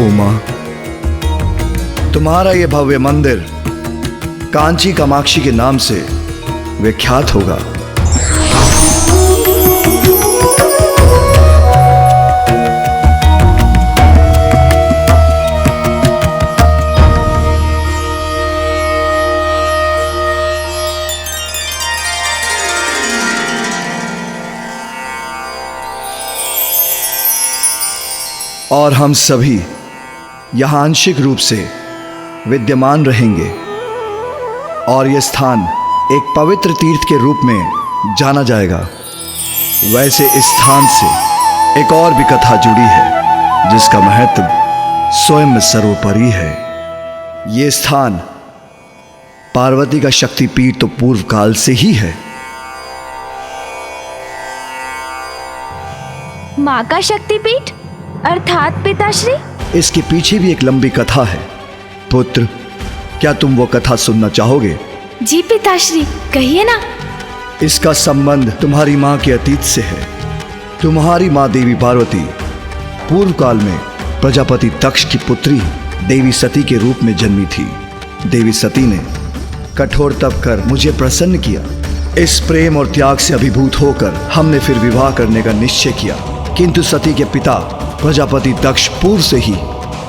उमा, तुम्हारा ये भव्य मंदिर कांची कामाक्षी के नाम से विख्यात होगा। और हम सभी यहां आंशिक रूप से विद्यमान रहेंगे और यह स्थान एक पवित्र तीर्थ के रूप में जाना जाएगा। वैसे इस स्थान से एक और भी कथा जुड़ी है जिसका महत्व स्वयं सर्वोपरि है। ये स्थान पार्वती का शक्तिपीठ तो पूर्व काल से ही है। माँ का शक्तिपीठ अर्थात पिताश्री? इसके पीछे भी एक लंबी कथा है। पुत्र, क्या तुम वो कथा सुनना चाहोगे? जी पिताश्री, कहिए ना। इसका संबंध तुम्हारी माँ के अतीत से है। तुम्हारी माँ देवी पार्वती पूर्व काल में प्रजापति दक्ष की पुत्री देवी सती के रूप में जन्मी थी। देवी सती ने कठोर तप कर मुझे प्रसन्न किया। इस प्रेम और त्याग से अभिभूत होकर हमने फिर विवाह करने का निश्चय किया, किंतु सती के पिता प्रजापति दक्ष पूर्व से ही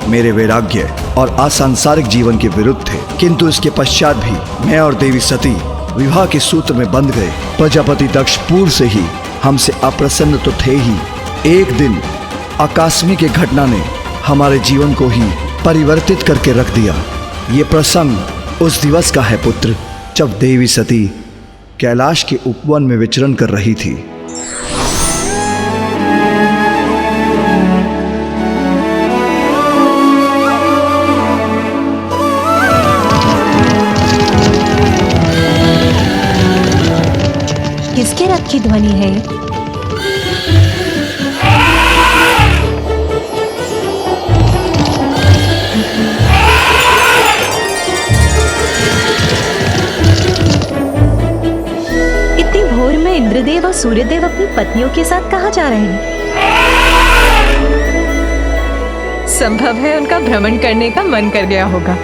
मेरे वैराग्य और असंसारिक जीवन के विरुद्ध थे। किंतु इसके पश्चात भी मैं और देवी सती विवाह के सूत्र में बंध गए। प्रजापति दक्ष पूर्व से ही हमसे अप्रसन्न तो थे ही, एक दिन आकस्मिक एक घटना ने हमारे जीवन को ही परिवर्तित करके रख दिया। ये प्रसंग उस दिवस का है पुत्र, जब देवी सती कैलाश के उपवन में विचरण कर रही थी। किसके रथ की ध्वनि है? इतनी भोर में इंद्रदेव और सूर्यदेव अपनी पत्नियों के साथ कहाँ जा रहे हैं? संभव है उनका भ्रमण करने का मन कर गया होगा।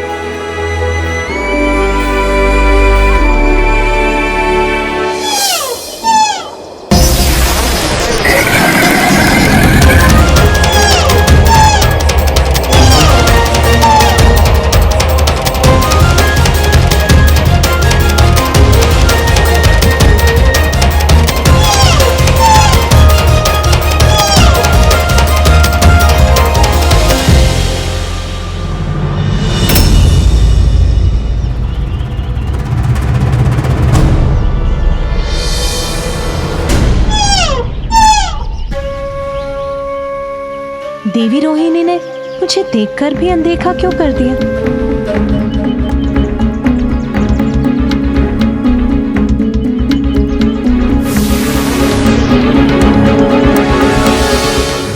देवी रोहिणी ने मुझे देखकर भी अनदेखा क्यों कर दिया?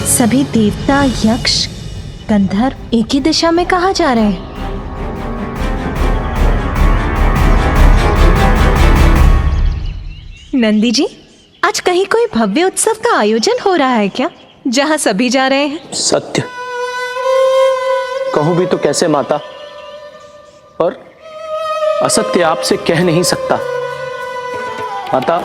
सभी देवता, यक्ष, गंधर्व एक ही दिशा में कहाँ जा रहे हैं? नंदी जी, आज कहीं कोई भव्य उत्सव का आयोजन हो रहा है क्या, जहाँ सभी जा रहे हैं? सत्य कहूं भी तो कैसे माता, और असत्य आपसे कह नहीं सकता। माता,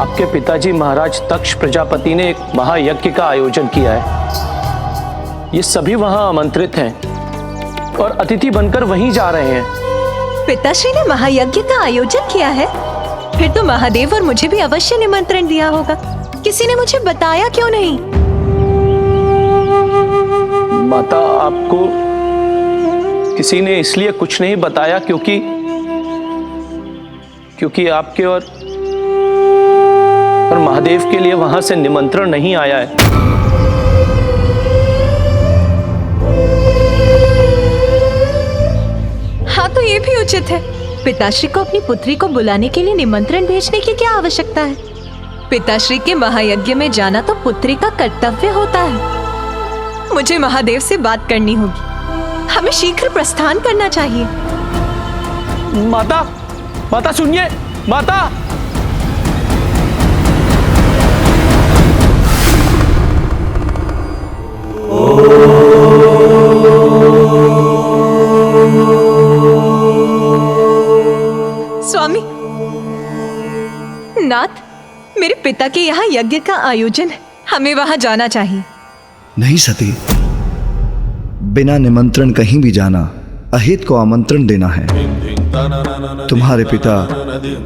आपके पिताजी महाराज तक्ष प्रजापति ने एक महायज्ञ का आयोजन किया है। ये सभी वहां आमंत्रित हैं और अतिथि बनकर वहीं जा रहे हैं। पिताश्री ने महायज्ञ का आयोजन किया है? फिर तो महादेव और मुझे भी अवश्य निमंत्रण दिया होगा। किसी ने मुझे बताया क्यों नहीं? माता, आपको किसी ने इसलिए कुछ नहीं बताया क्योंकि आपके और महादेव के लिए वहां से निमंत्रण नहीं आया है। हाँ, तो ये भी उचित है। पिताश्री को अपनी पुत्री को बुलाने के लिए निमंत्रण भेजने की क्या आवश्यकता है? पिताश्री के महायज्ञ में जाना तो पुत्री का कर्तव्य होता है। मुझे महादेव से बात करनी होगी। हमें शीघ्र प्रस्थान करना चाहिए। माता, माता सुनिए, माता। स्वामी, नाथ, मेरे पिता के यहाँ यज्ञ का आयोजन है, हमें वहां जाना चाहिए। नहीं सती, बिना निमंत्रण कहीं भी जाना अहित को आमंत्रण देना है। तुम्हारे पिता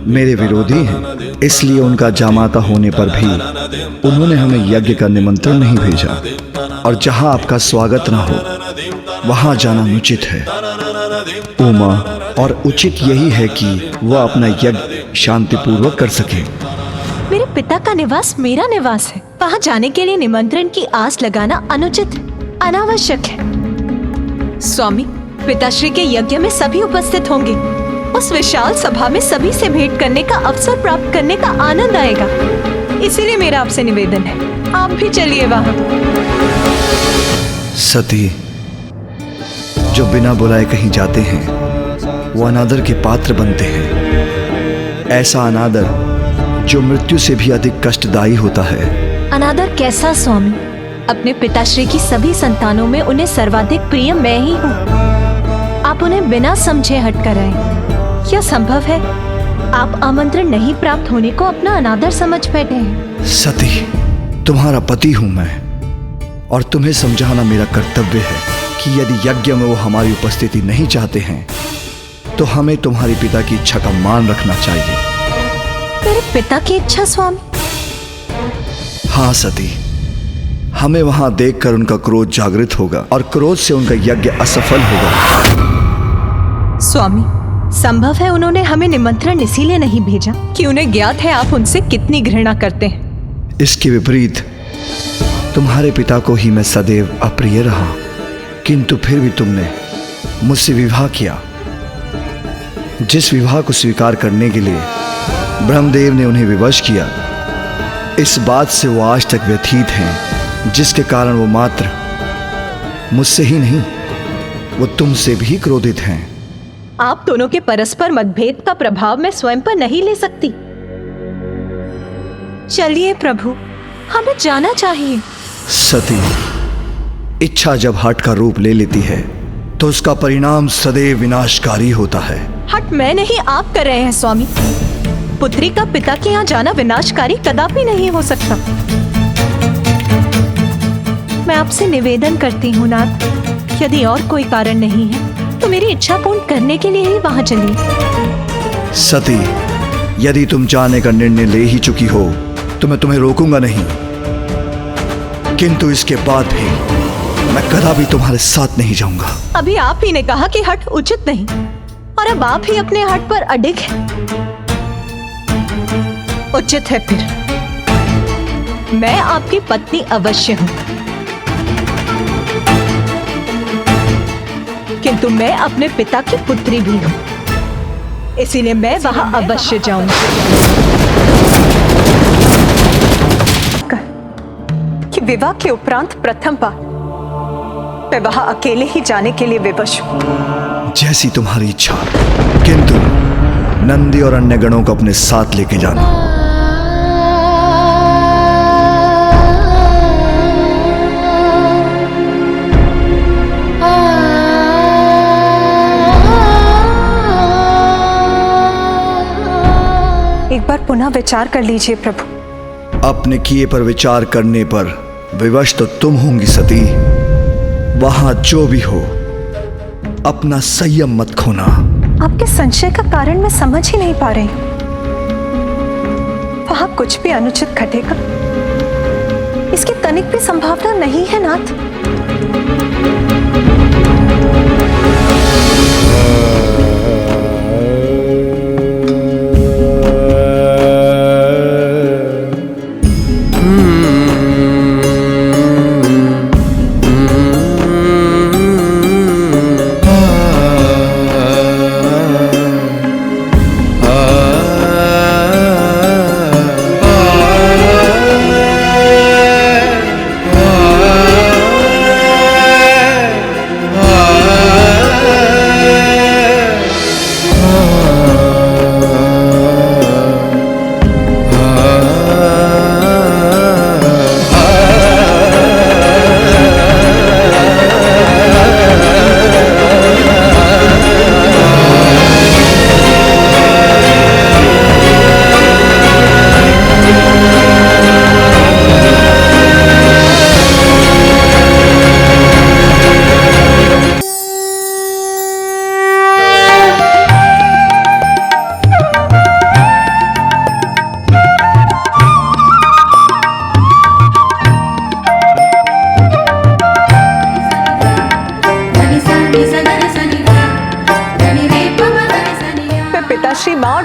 मेरे विरोधी हैं, इसलिए उनका जामाता होने पर भी उन्होंने हमें यज्ञ का निमंत्रण नहीं भेजा, और जहां आपका स्वागत न हो वहां जाना अनुचित है। उमा, और उचित यही है कि वह अपना यज्ञ शांतिपूर्वक कर सके। मेरे पिता का निवास मेरा निवास है, वहां जाने के लिए निमंत्रण की आस लगाना अनुचित है, अनावश्यक है। स्वामी, पिताश्री के यज्ञ में सभी उपस्थित होंगे। उस विशाल सभा में सभी से भेंट करने का अवसर प्राप्त करने का आनंद आएगा। इसीलिए मेरा आपसे निवेदन है, आप भी चलिए वहां। सती, जो बिना बुलाए कहीं जाते हैं वो अनादर के पात्र बनते हैं। ऐसा अनादर जो मृत्यु से भी अधिक कष्टदायी होता है। अनादर कैसा स्वामी? अपने पिताश्री की सभी संतानों में उन्हें सर्वाधिक प्रिय मैं ही हूँ। आप उन्हें बिना समझे हट कर आए। क्या संभव है आप आमंत्रण नहीं प्राप्त होने को अपना अनादर समझ बैठे हैं? सती, तुम्हारा पति हूं मैं, और तुम्हें समझाना मेरा कर्तव्य है कि यदि यज्ञ में वो हमारी उपस्थिति नहीं चाहते हैं तो हमें तुम्हारे पिता की इच्छा का मान रखना चाहिए। मेरे पिता की इच्छा स्वामी? हाँ सती, हमें वहां देखकर उनका क्रोध जागृत होगा और क्रोध से उनका यज्ञ असफल होगा। स्वामी, संभव है उन्होंने हमें निमंत्रण इसीलिए नहीं भेजा कि उन्हें ज्ञात है आप उनसे कितनी घृणा करते हैं। इसके विपरीत तुम्हारे पिता को ही मैं सदैव अप्रिय रहा, किंतु फिर भी तुमने मुझसे विवाह किया। जिस विवाह को स्वीकार करने के लिए ब्रह्मदेव ने उन्हें विवश किया, इस बात से वो आज तक व्यथित हैं, जिसके कारण वो मात्र मुझसे ही नहीं, वो तुमसे भी क्रोधित हैं। आप दोनों के परस्पर मतभेद का प्रभाव मैं स्वयं पर नहीं ले सकती। चलिए प्रभु, हमें जाना चाहिए। सती, इच्छा जब हठ का रूप ले लेती है तो उसका परिणाम सदैव विनाशकारी होता है। हट मैं नहीं, आप कर रहे हैं स्वामी। पुत्री का पिता के यहाँ जाना विनाशकारी कदापि नहीं हो सकता। मैं आपसे निवेदन करती हूँ नाथ, यदि और कोई कारण नहीं है तो मेरी इच्छा पूर्ण करने के लिए ही वहां चलिए। सती, यदि तुम जाने का निर्णय ले ही चुकी हो तो मैं तुम्हें रोकूंगा नहीं, किंतु इसके बाद भी मैं कदापि तुम्हारे साथ नहीं जाऊंगा। अभी आप ही ने कहा कि हट उचित नहीं, और अब आप ही अपने हट पर अडिग हैं। उचित है फिर, मैं आपकी पत्नी अवश्य हूं, किंतु मैं अपने पिता की पुत्री भी हूं, इसीलिए मैं वहां अवश्य जाऊंगी। कि विवाह के उपरांत प्रथम बार मैं वहां अकेले ही जाने के लिए विवश हूं। जैसी तुम्हारी इच्छा, किंतु नंदी और अन्य गणों को अपने साथ लेके जाना। एक बार पुनः विचार कर लीजिए प्रभु। अपने किए पर विचार करने पर विवश तो तुम होंगी सती। वहां जो भी हो, अपना संयम मत खोना। आपके संशय का कारण मैं समझ ही नहीं पा रही हूं। वहां कुछ भी अनुचित घटेगा, इसकी तनिक भी संभावना नहीं है नाथ।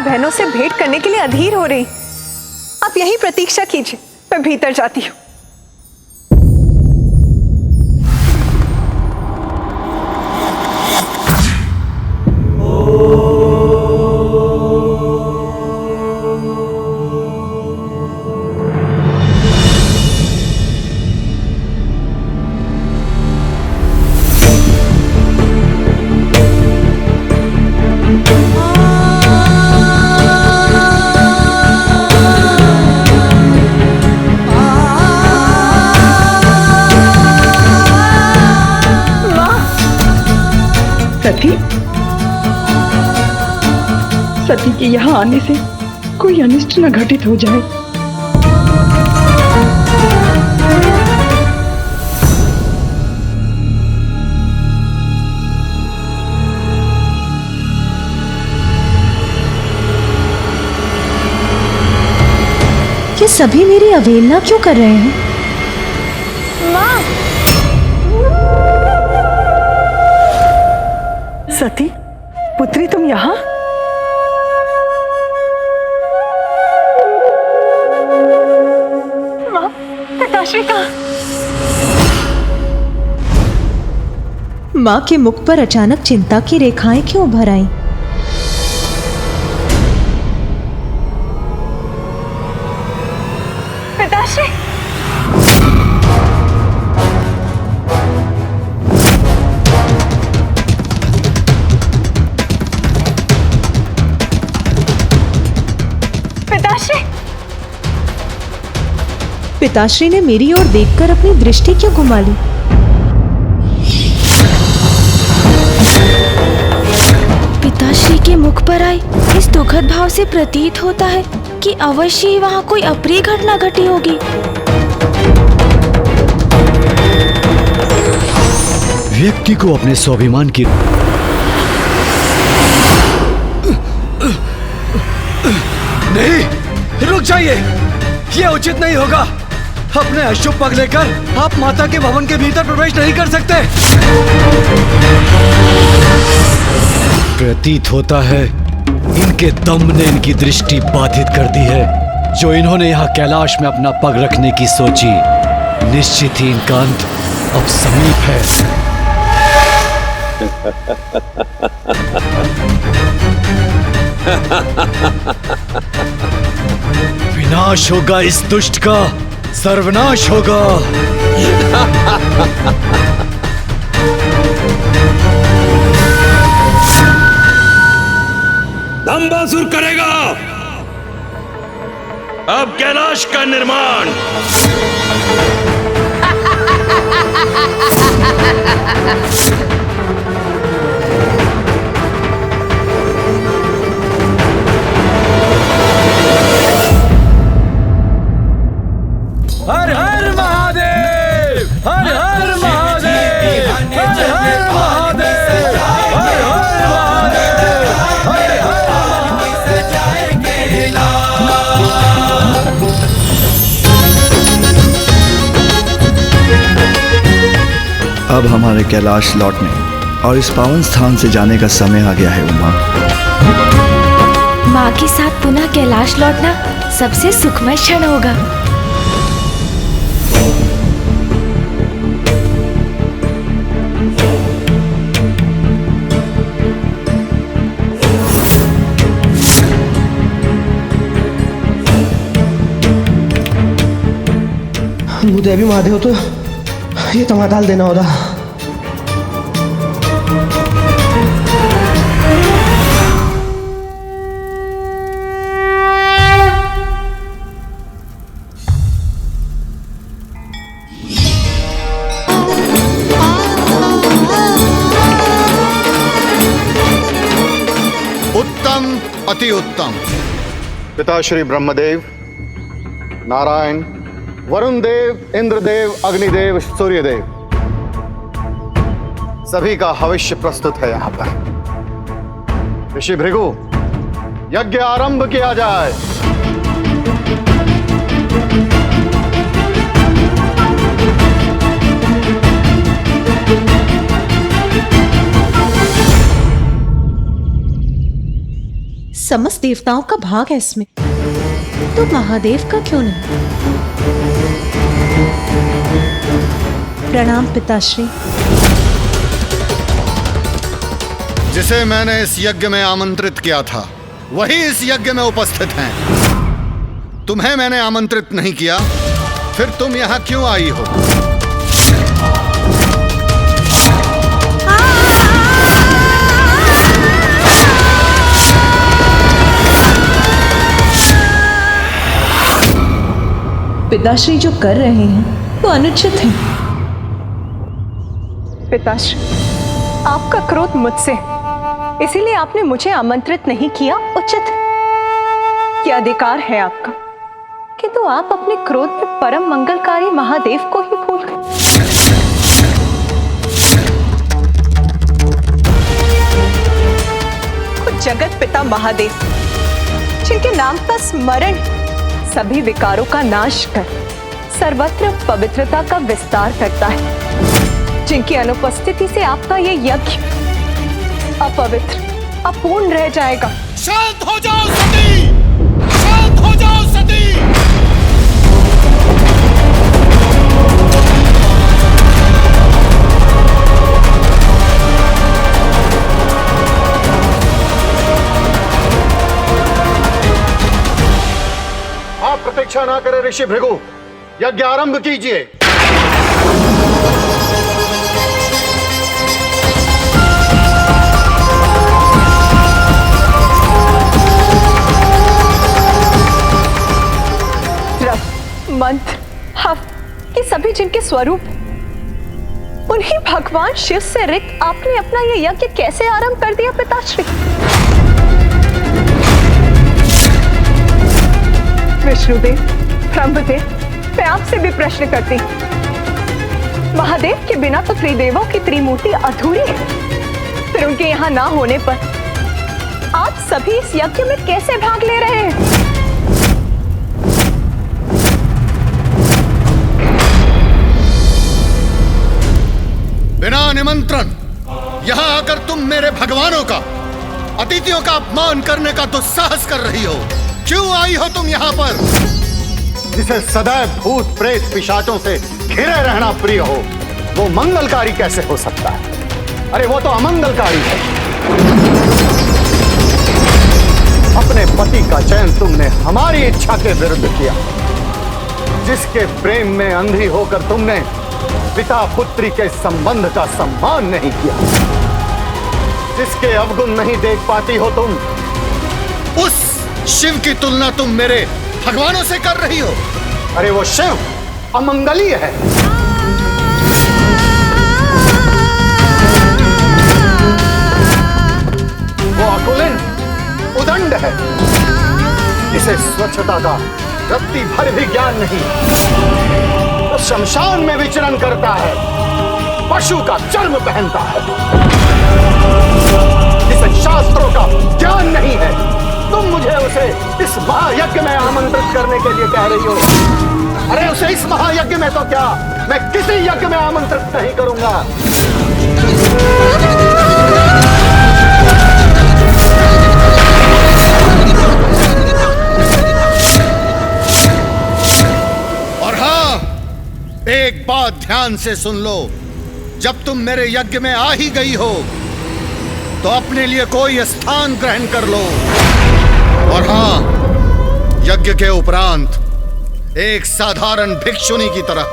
बहनों से भेंट करने के लिए अधीर हो रही। आप यही प्रतीक्षा कीजिए, मैं भीतर जाती हूँ। सती के यहाँ आने से कोई अनिष्ट न घटित हो जाए। ये सभी मेरी अवहेलना क्यों कर रहे हैं? सती, पुत्री तुम यहाँ? माँ, पिताश्री कहाँ? माँ के मुख पर अचानक चिंता की रेखाएं क्यों उभर आईं? पिताश्री! पिताश्री! पिताश्री ने मेरी ओर देखकर अपनी दृष्टि क्यों घुमा ली? पिताश्री के मुख पर आई इस दुखद भाव से प्रतीत होता है कि अवश्य ही वहाँ कोई अप्रिय घटना घटी होगी। व्यक्ति को अपने स्वाभिमान की नहीं, रुक जाइए, ये उचित नहीं होगा। अपने अशुभ पग लेकर आप माता के भवन के भीतर प्रवेश नहीं कर सकते। प्रतीत होता है इनके दम ने इनकी दृष्टि बाधित कर दी है। जो इन्होंने यहाँ कैलाश में अपना पग रखने की सोची, निश्चित ही इनका अंत अब समीप है। विनाश होगा इस दुष्ट का, सर्वनाश होगा। दंबासुर करेगा अब कैलाश का निर्माण। हर हर महादेव, हर हर महादेव, हर हर महादेव, हर हर महादेव, हर अब हमारे कैलाश लौटने और इस पावन स्थान से जाने का समय आ गया है उमा। माँ के साथ पुनः कैलाश लौटना सबसे सुखमय क्षण होगा। देवी महादेव तो ये टमाटाल देना होगा। उत्तम, अति उत्तम। पिताश्री ब्रह्मदेव, नारायण, वरुण देव, इंद्रदेव, अग्निदेव, सूर्यदेव, सभी का हविष्य प्रस्तुत है यहां पर। ऋषि भृगु, यज्ञ आरंभ किया जाए। समस्त देवताओं का भाग है इसमें, तो महादेव का क्यों नहीं? प्रणाम पिताश्री। जिसे मैंने इस यज्ञ में आमंत्रित किया था वही इस यज्ञ में उपस्थित हैं। तुम्हें मैंने आमंत्रित नहीं किया, फिर तुम यहां क्यों आई हो? पिताश्री जो कर रहे हैं वो अनुचित है। पिताश्री, आपका क्रोध मुझसे, इसीलिए आपने मुझे आमंत्रित नहीं किया, उचित है। यह अधिकार है आपका, किंतु आप अपने क्रोध में परम मंगलकारी महादेव को ही भूल गए। खुद जगत पिता महादेव, जिनके नाम का स्मरण सभी विकारों का नाश कर सर्वत्र पवित्रता का विस्तार करता है, जिनकी अनुपस्थिति से आपका ये यज्ञ अपवित्र अपूर्ण रह जाएगा। शांत हो जाओ सती, शांत हो जाओ सती। आप प्रतीक्षा ना करें ऋषि भृगु, यज्ञ आरंभ कीजिए। मंत्र, हव, ये सभी जिनके स्वरूप उन्हीं भगवान शिव से रिक्त आपने अपना ये यज्ञ कैसे आरंभ कर दिया पिताश्री? विष्णुदेव, ब्रह्मदेव, मैं आपसे भी प्रश्न करती। महादेव के बिना तो त्रिदेवों की त्रिमूर्ति अधूरी है। फिर उनके यहाँ ना होने पर आप सभी इस यज्ञ में कैसे भाग ले रहे हैं? बिना निमंत्रण यहां आकर तुम मेरे भगवानों का, अतिथियों का अपमान करने का दुस्साहस कर रही हो। क्यों आई हो तुम यहाँ पर? जिसे सदैव भूत प्रेत पिशाचों से घिरे रहना प्रिय हो, वो मंगलकारी कैसे हो सकता है? अरे वो तो अमंगलकारी है। अपने पति का चयन तुमने हमारी इच्छा के विरुद्ध किया। जिसके प्रेम में अंधी होकर तुमने पिता पुत्री के संबंध का सम्मान नहीं किया, जिसके अवगुण नहीं देख पाती हो तुम, उस शिव की तुलना तुम मेरे भगवानों से कर रही हो। अरे वो शिव अमंगलीय है। वो अकुलिन उदंड है, इसे स्वच्छता का रत्ती भर भी ज्ञान नहीं। वो शमशान में विचरण करता है, पशु का चर्म पहनता है, इसे शास्त्रों का ज्ञान नहीं है। तुम मुझे उसे इस महायज्ञ में आमंत्रित करने के लिए कह रही हो। अरे उसे इस महायज्ञ में तो क्या, मैं किसी यज्ञ में आमंत्रित नहीं करूंगा। और हाँ, एक बात ध्यान से सुन लो। जब तुम मेरे यज्ञ में आ ही गई हो तो अपने लिए कोई स्थान ग्रहण कर लो। और हाँ, यज्ञ के उपरांत एक साधारण भिक्षुनी की तरह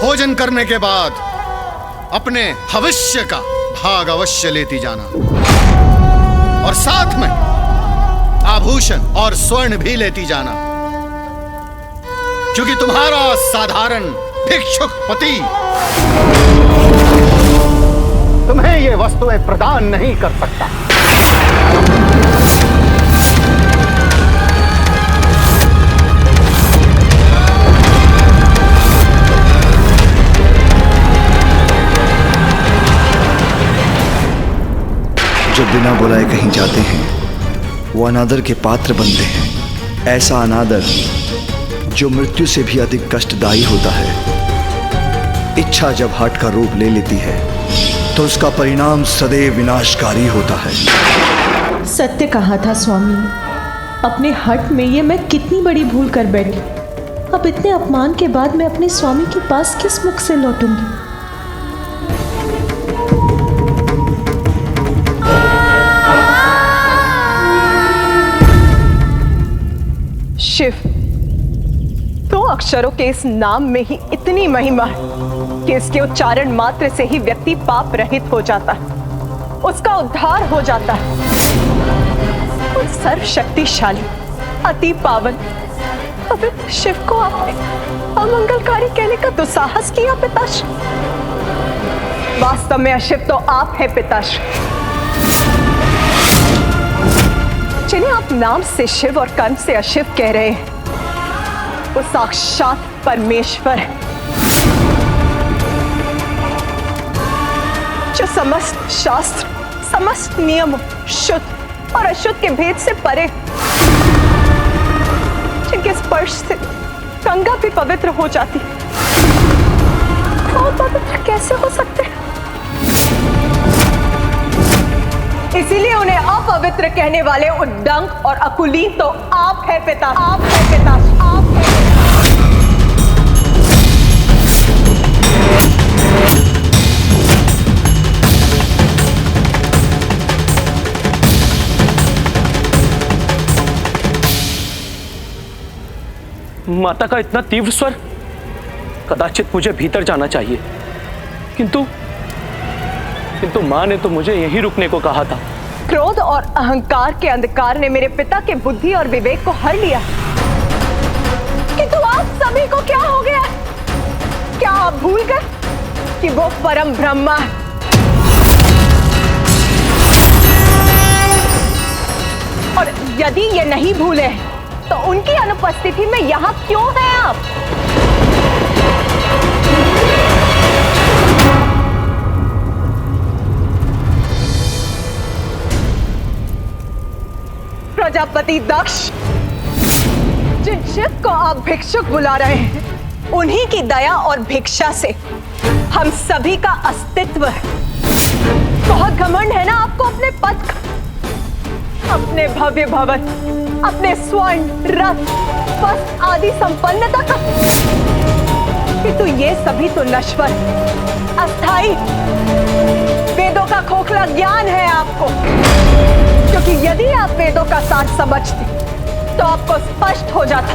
भोजन करने के बाद अपने भविष्य का भाग अवश्य लेती जाना, और साथ में आभूषण और स्वर्ण भी लेती जाना, क्योंकि तुम्हारा साधारण भिक्षुक पति तुम्हें ये वस्तुएं प्रदान नहीं कर सकता। जो बिना बुलाए कहीं जाते हैं वो अनादर के पात्र बनते हैं। ऐसा अनादर जो मृत्यु से भी अधिक कष्टदायी होता है। इच्छा जब हठ का रूप ले लेती है तो उसका परिणाम सदैव विनाशकारी होता है। सत्य कहा था स्वामी, अपने हठ में ये मैं कितनी बड़ी भूल कर बैठी। अब इतने अपमान के बाद मैं अपने स्वामी के पास किस मुख से लौटूंगी? शिव, दो अक्षरों के इस नाम में ही इतनी महिमा है कि इसके उच्चारण मात्र से ही व्यक्ति पाप रहित हो जाता है, उसका उद्धार हो जाता है। और सर्वशक्तिशाली, अति पावन, पवित्र शिव को आपने अमंगलकारी कहने का दुस्साहस किया पिताश्री। वास्तव में अशिव तो आप हैं पिताश्री। जिन्हें आप नाम से शिव और कर्म से अशिव कह रहे हैं, वो साक्षात परमेश्वर है, जो समस्त शास्त्र, समस्त नियम, शुद्ध और अशुद्ध के भेद से परे, जिनके स्पर्श से गंगा भी पवित्र हो जाती। वो पवित्र कैसे हो सकते हैं? इसीलिए उन्हें अपवित्र कहने वाले उद्दंड और अकुलीन तो आप है पिता, आप है पिता, आप है। माता का इतना तीव्र स्वर, कदाचित मुझे भीतर जाना चाहिए, किंतु मां ने तो मुझे यहीं रुकने को कहा था। क्रोध और अहंकार के अंधकार ने मेरे पिता के बुद्धि और विवेक को हर लिया, किंतु आप सभी को क्या हो गया? क्या आप भूल गए कि वो परम ब्रह्मा है? और यदि ये नहीं भूले तो उनकी अनुपस्थिति में यहां क्यों हैं आप? प्रजापति दक्ष, जिन शिव को आप भिक्षुक बुला रहे हैं, उन्हीं की दया और भिक्षा से हम सभी का अस्तित्व है। बहुत घमंड है ना आपको अपने पद का, अपने भव्य भवन, अपने स्वर्ण, रथ, वस्त्र आदि संपन्नता का, किंतु ये सभी तो नश्वर, अस्थाई, वेदों का खोखला ज्ञान है आपको। क्योंकि यदि आप वेदों का सार समझते तो आपको स्पष्ट हो जाता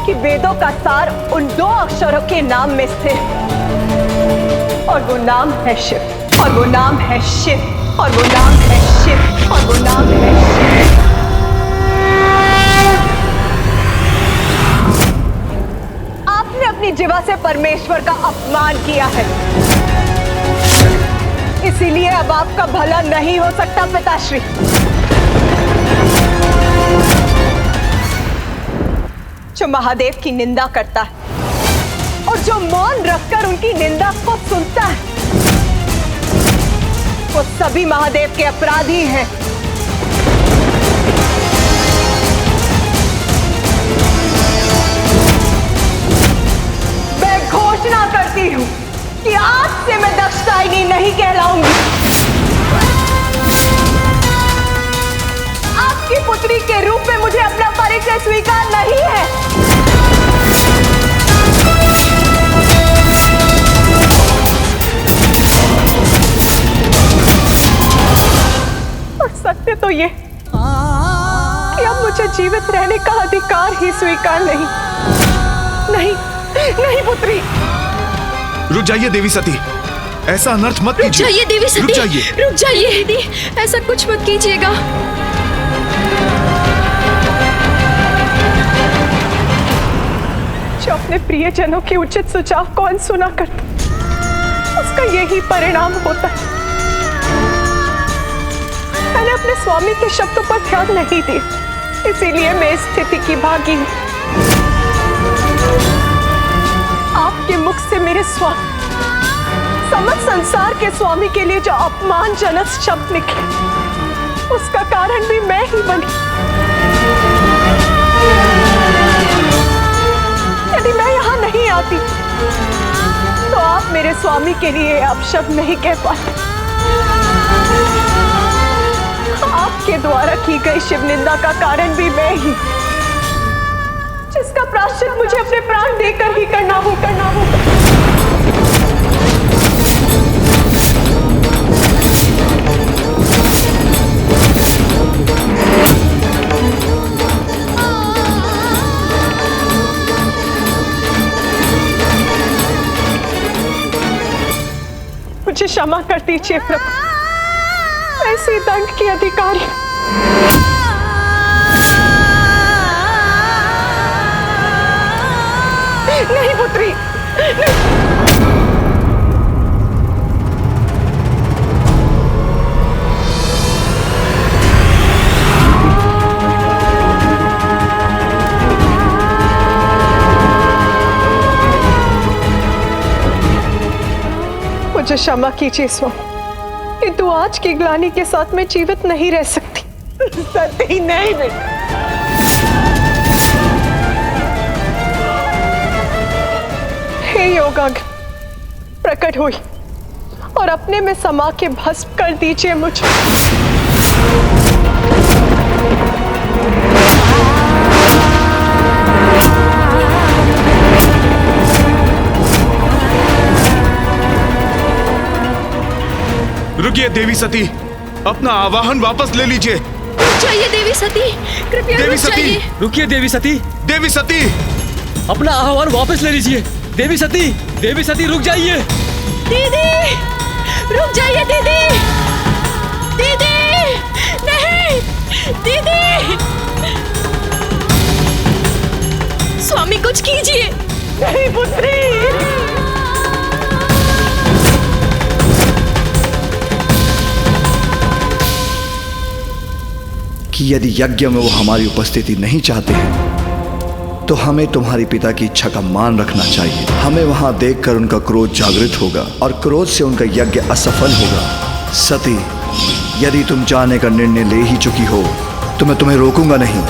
कि वेदों का सार उन दो अक्षरों के नाम में स्थित है, और वो नाम है शिव, और वो नाम है शिव, और वो नाम है शिव, और वो नाम है शिव। आपने अपनी जीवा से परमेश्वर का अपमान किया है, इसीलिए अब आपका भला नहीं हो सकता पिताश्री। जो महादेव की निंदा करता है और जो मौन रखकर उनकी निंदा को सुनता है, वो सभी महादेव के अपराधी हैं। मैं घोषणा करती हूं कि आज से मैं दक्षिणायनी नहीं कहलाऊंगी। आपकी पुत्री के रूप में मुझे अपना परिचय स्वीकार नहीं है। और सत्य तो ये कि अब मुझे जीवित रहने का अधिकार ही स्वीकार नहीं। नहीं, नहीं पुत्री। रुक जाइए देवी सती, ऐसा अनर्थ मत कीजिए। रुक जाइए देवी सती, रुक जाइए, रुक जाइए दीदी, ऐसा कुछ मत कीजिएगा। जो अपने प्रियजनों के उचित सुझाव कौन सुना करता, उसका यही परिणाम होता है। मैंने अपने स्वामी के शब्दों पर ध्यान नहीं दिया, इसीलिए मैं इस स्थिति की भागी हूं। आपके मुख से मेरे स्वामी, समस्त संसार के स्वामी के लिए जो अपमानजनक शब्द निकले, उसका कारण भी मैं ही बनी। यदि मैं यहाँ नहीं आती तो आप मेरे स्वामी के लिए अपशब्द नहीं कह पाते। आपके द्वारा की गई शिव निंदा का कारण भी मैं ही, जिसका प्रायश्चित मुझे अपने प्राण देकर ही करना होगा। मुझे क्षमा कर दीजिए प्रभु, ऐसे दंड के अधिकारी। नहीं पुत्री, नहीं। मुझे क्षमा कीजिए स्वामी, किंतु आज की ग्लानि के साथ मैं जीवित नहीं रह सकती। सती नहीं बेटा। हे योगाग्नि, प्रकट हुई और अपने में समा के भस्म कर दीजिए मुझे। रुकिए देवी सती, अपना आवाहन वापस ले लीजिए। रुक जाइए देवी सती, कृपया देवी रुक सती, जाइए। रुकिए देवी सती, देवी सती, अपना आह्वान वापस ले लीजिए। देवी सती, देवी सती रुक जाइए। दीदी, रुक जाइए दीदी, दीदी, नहीं, दीदी, स्वामी कुछ कीजिए। नहीं पुत्री, कि यदि यज्ञ में वो हमारी उपस्थिति नहीं चाहते हैं तो हमें तुम्हारी पिता की इच्छा का मान रखना चाहिए। हमें वहां देखकर उनका क्रोध जागृत होगा और क्रोध से उनका यज्ञ असफल होगा। सती, यदि तुम जाने का निर्णय ले ही चुकी हो तो मैं तुम्हें रोकूंगा नहीं।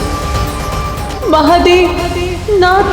महादेव, नाथ,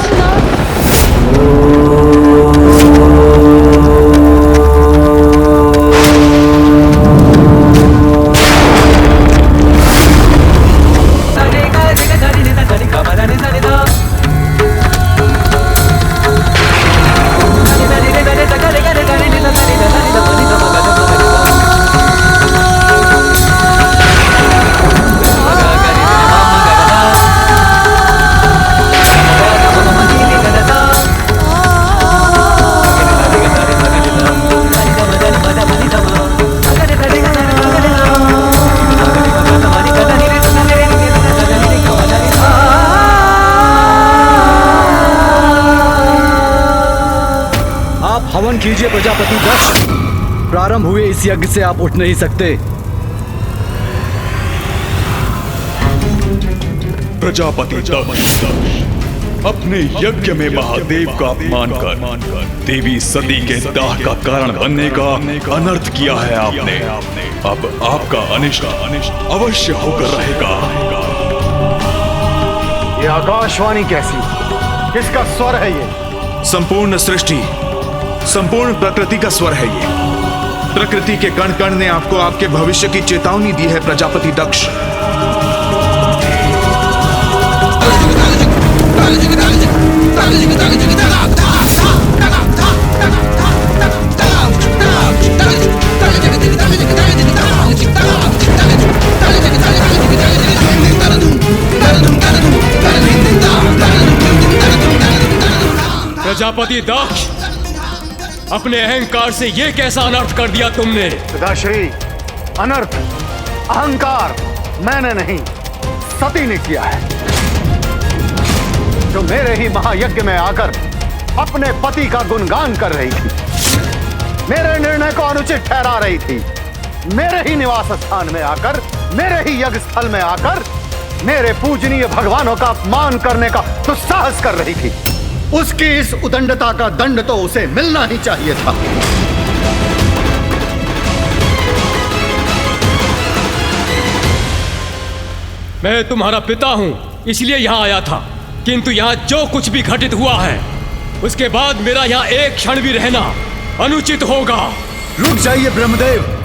हवन कीजिए प्रजापति दक्ष। प्रारंभ हुए इस यज्ञ से आप उठ नहीं सकते। प्रजापति दक्ष, अपने यज्ञ में महादेव का अपमान कर देवी सती के दाह का कारण बनने का अनर्थ किया है आपने। अब आपका अनिष्ट अवश्य होकर रहेगा। ये आकाशवाणी कैसी? किसका स्वर है ये? संपूर्ण सृष्टि, संपूर्ण प्रकृति का स्वर है ये। प्रकृति के कण कण ने आपको आपके भविष्य की चेतावनी दी है प्रजापति दक्ष। प्रजापति दक्ष, अपने अहंकार से ये कैसा अनर्थ कर दिया तुमने? पिताश्री, अनर्थ अहंकार मैंने नहीं, सती ने किया है, जो मेरे ही महायज्ञ में आकर अपने पति का गुणगान कर रही थी, मेरे निर्णय को अनुचित ठहरा रही थी, मेरे ही निवास स्थान में आकर, मेरे ही यज्ञ स्थल में आकर मेरे पूजनीय भगवानों का अपमान करने का दुस्साहस कर रही थी। उसकी इस उदंडता का दंड तो उसे मिलना ही चाहिए था। मैं तुम्हारा पिता हूं, इसलिए यहां आया था, किंतु यहां जो कुछ भी घटित हुआ है उसके बाद मेरा यहां एक क्षण भी रहना अनुचित होगा। रुक जाइए ब्रह्मदेव।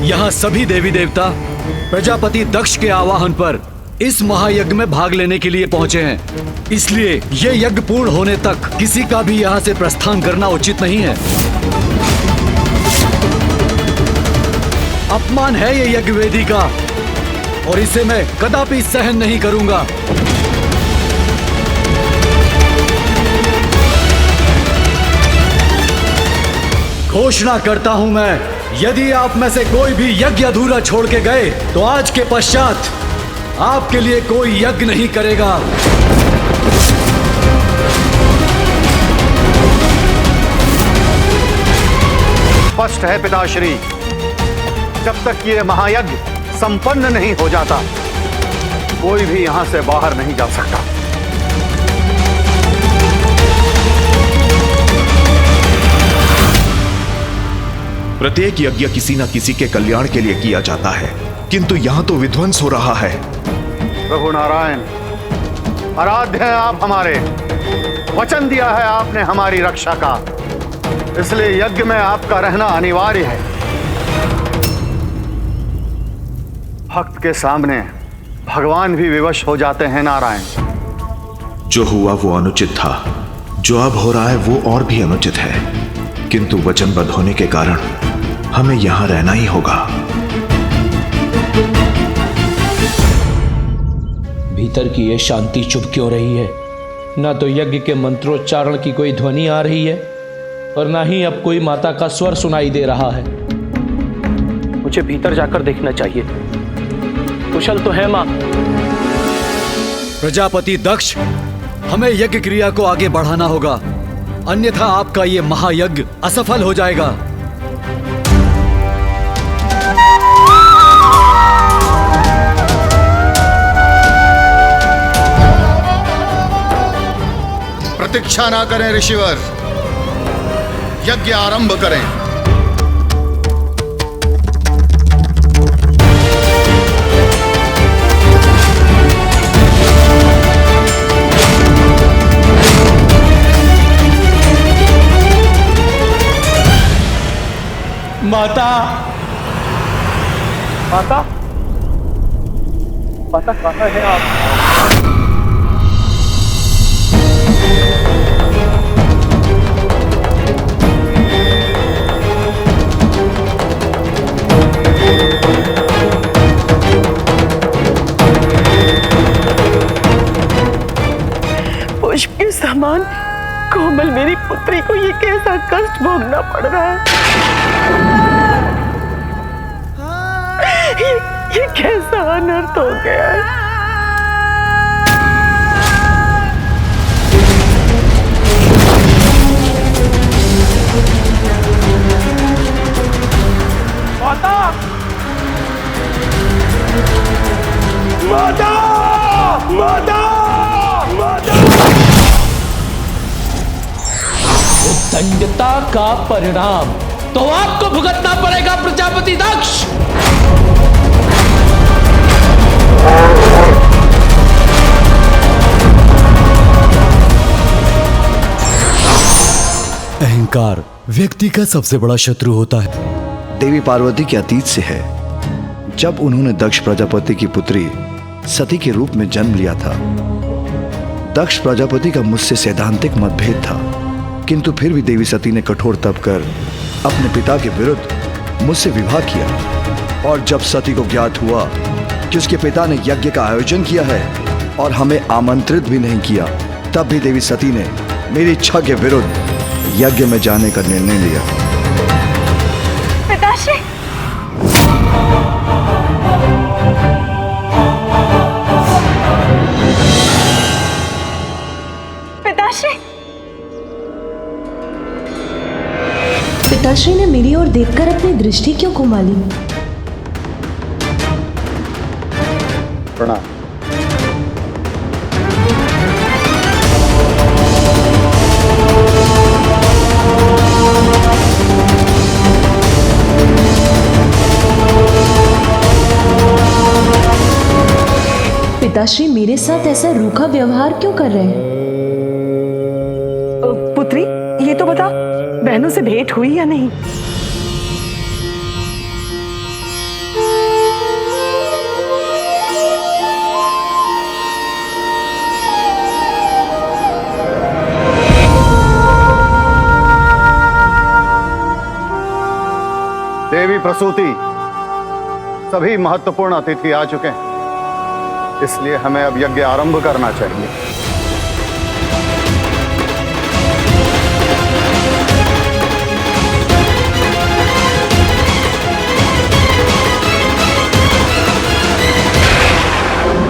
यहां सभी देवी देवता प्रजापति दक्ष के आवाहन पर इस महायज्ञ में भाग लेने के लिए पहुंचे हैं, इसलिए ये यज्ञ पूर्ण होने तक किसी का भी यहां से प्रस्थान करना उचित नहीं है। अपमान है ये यज्ञ वेदी का और इसे मैं कदापि सहन नहीं करूंगा। घोषणा करता हूं मैं, यदि आप में से कोई भी यज्ञ अधूरा छोड़ के गए तो आज के पश्चात आपके लिए कोई यज्ञ नहीं करेगा। स्पष्ट है पिताश्री, जब तक ये महायज्ञ संपन्न नहीं हो जाता कोई भी यहां से बाहर नहीं जा सकता। प्रत्येक यज्ञ किसी न किसी के कल्याण के लिए किया जाता है, किंतु यहां तो विध्वंस हो रहा है। प्रभु नारायण, आराध्य हैं आप हमारे, वचन दिया है आपने हमारी रक्षा का, इसलिए यज्ञ में आपका रहना अनिवार्य है। भक्त के सामने भगवान भी विवश हो जाते हैं नारायण। जो हुआ वो अनुचित था, जो अब हो रहा है वो और भी अनुचित है, किंतु वचनबद्ध होने के कारण हमें यहां रहना ही होगा। भीतर की ये शांति चुप क्यों रही है? ना तो यज्ञ के मंत्रोच्चारण की कोई ध्वनि आ रही है और ना ही अब कोई माता का स्वर सुनाई दे रहा है। मुझे भीतर जाकर देखना चाहिए। कुशल तो है मां। प्रजापति दक्ष, हमें यज्ञ क्रिया को आगे बढ़ाना होगा, अन्यथा आपका ये महायज्ञ असफल हो जाएगा। प्रतीक्षा ना करें ऋषिवर, यज्ञ आरंभ करें। माता, माता, माता कहाँ है आप? पुष्प के समान कोमल मेरी पुत्री को ये कैसा कष्ट भोगना पड़ रहा है? ये कैसा अनर्थ हो गया है? माता, माता, माता, माता। दंडता का परिणाम तो आपको भुगतना पड़ेगा प्रजापति दक्ष। अहंकार व्यक्ति का सबसे बड़ा शत्रु होता है। देवी पार्वती के अतीत से है। जब उन्होंने दक्ष प्रजापति की पुत्री सती के रूप में जन्म लिया था, दक्ष प्रजापति का मुझसे सैद्धांतिक मतभेद था, किंतु फिर भी देवी सती ने कठोर तप कर अपने पिता के विरुद्ध मुझसे विवाह किया। और जब सती को ज्ञात हुआ कि उसके पिता ने यज्ञ का आयोजन किया है और हमें आमंत्रित भी नहीं किया, तब भी देवी सती ने मेरी इच्छा के विरुद्ध यज्ञ में जाने का निर्णय लिया। पिताश्री, पिताश्री, पिताश्री ने मेरी ओर देखकर अपनी दृष्टि क्यों घुमा ली? प्रणाम। पिताश्री मेरे साथ ऐसा रूखा व्यवहार क्यों कर रहे हैं? पुत्री, ये तो बता, बहनों से भेंट हुई या नहीं? देवी प्रसूति, सभी महत्वपूर्ण अतिथि आ चुके हैं, इसलिए हमें अब यज्ञ आरंभ करना चाहिए।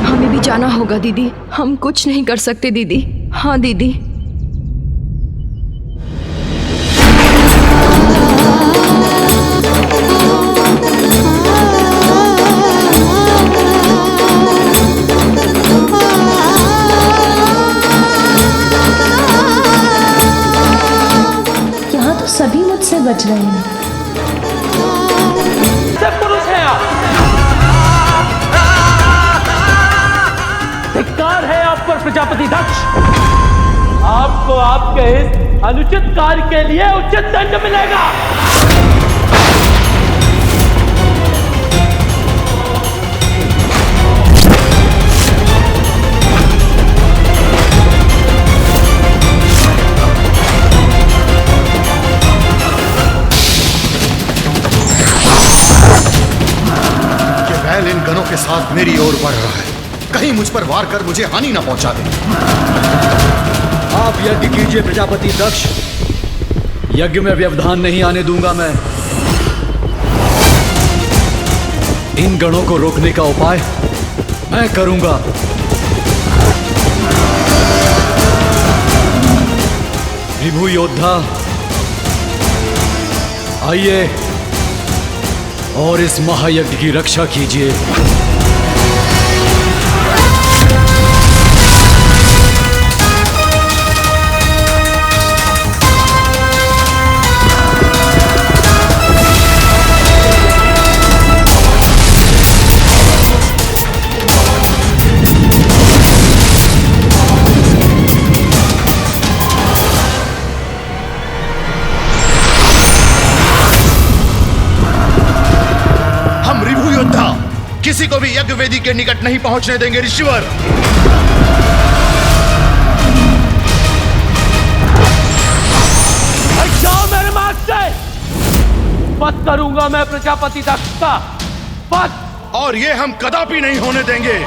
हमें भी जाना होगा दीदी, हम कुछ नहीं कर सकते दीदी। हाँ दीदी। सभी मुझसे बच रहे हैं। सब पुरुष हैं आप। धिक्कार है आप पर प्रजापति दक्ष। आपको आपके इस अनुचित कार्य के लिए उचित दंड मिलेगा। हाथ मेरी ओर बढ़ रहा है, कहीं मुझ पर वार कर मुझे हानि ना पहुंचा दे। आप यज्ञ कीजिए प्रजापति दक्ष, यज्ञ में व्यवधान नहीं आने दूंगा मैं। इन गणों को रोकने का उपाय मैं करूंगा। विभु योद्धा आइए और इस महायज्ञ की रक्षा कीजिए। किसी को भी यज्ञ वेदी के निकट नहीं पहुंचने देंगे ऋषिवर। जाओ मेरे मार्ग से। पद करूंगा मैं प्रजापति दक्ष का पद, और ये हम कदापि नहीं होने देंगे।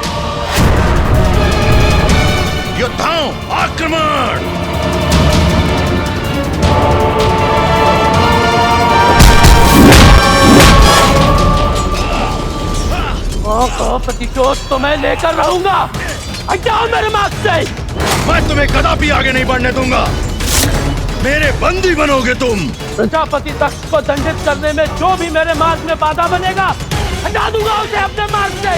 योद्धाओं आक्रमण! प्रतिशोध तो मैं लेकर रहूंगा। जाओ मेरे मार्ग से। मैं तुम्हें कदापि आगे नहीं बढ़ने दूंगा। मेरे बंदी बनोगे तुम। प्रजापति दक्ष को दंडित करने में जो भी मेरे मार्ग में बाधा बनेगा, हटा दूंगा उसे अपने मार्ग से।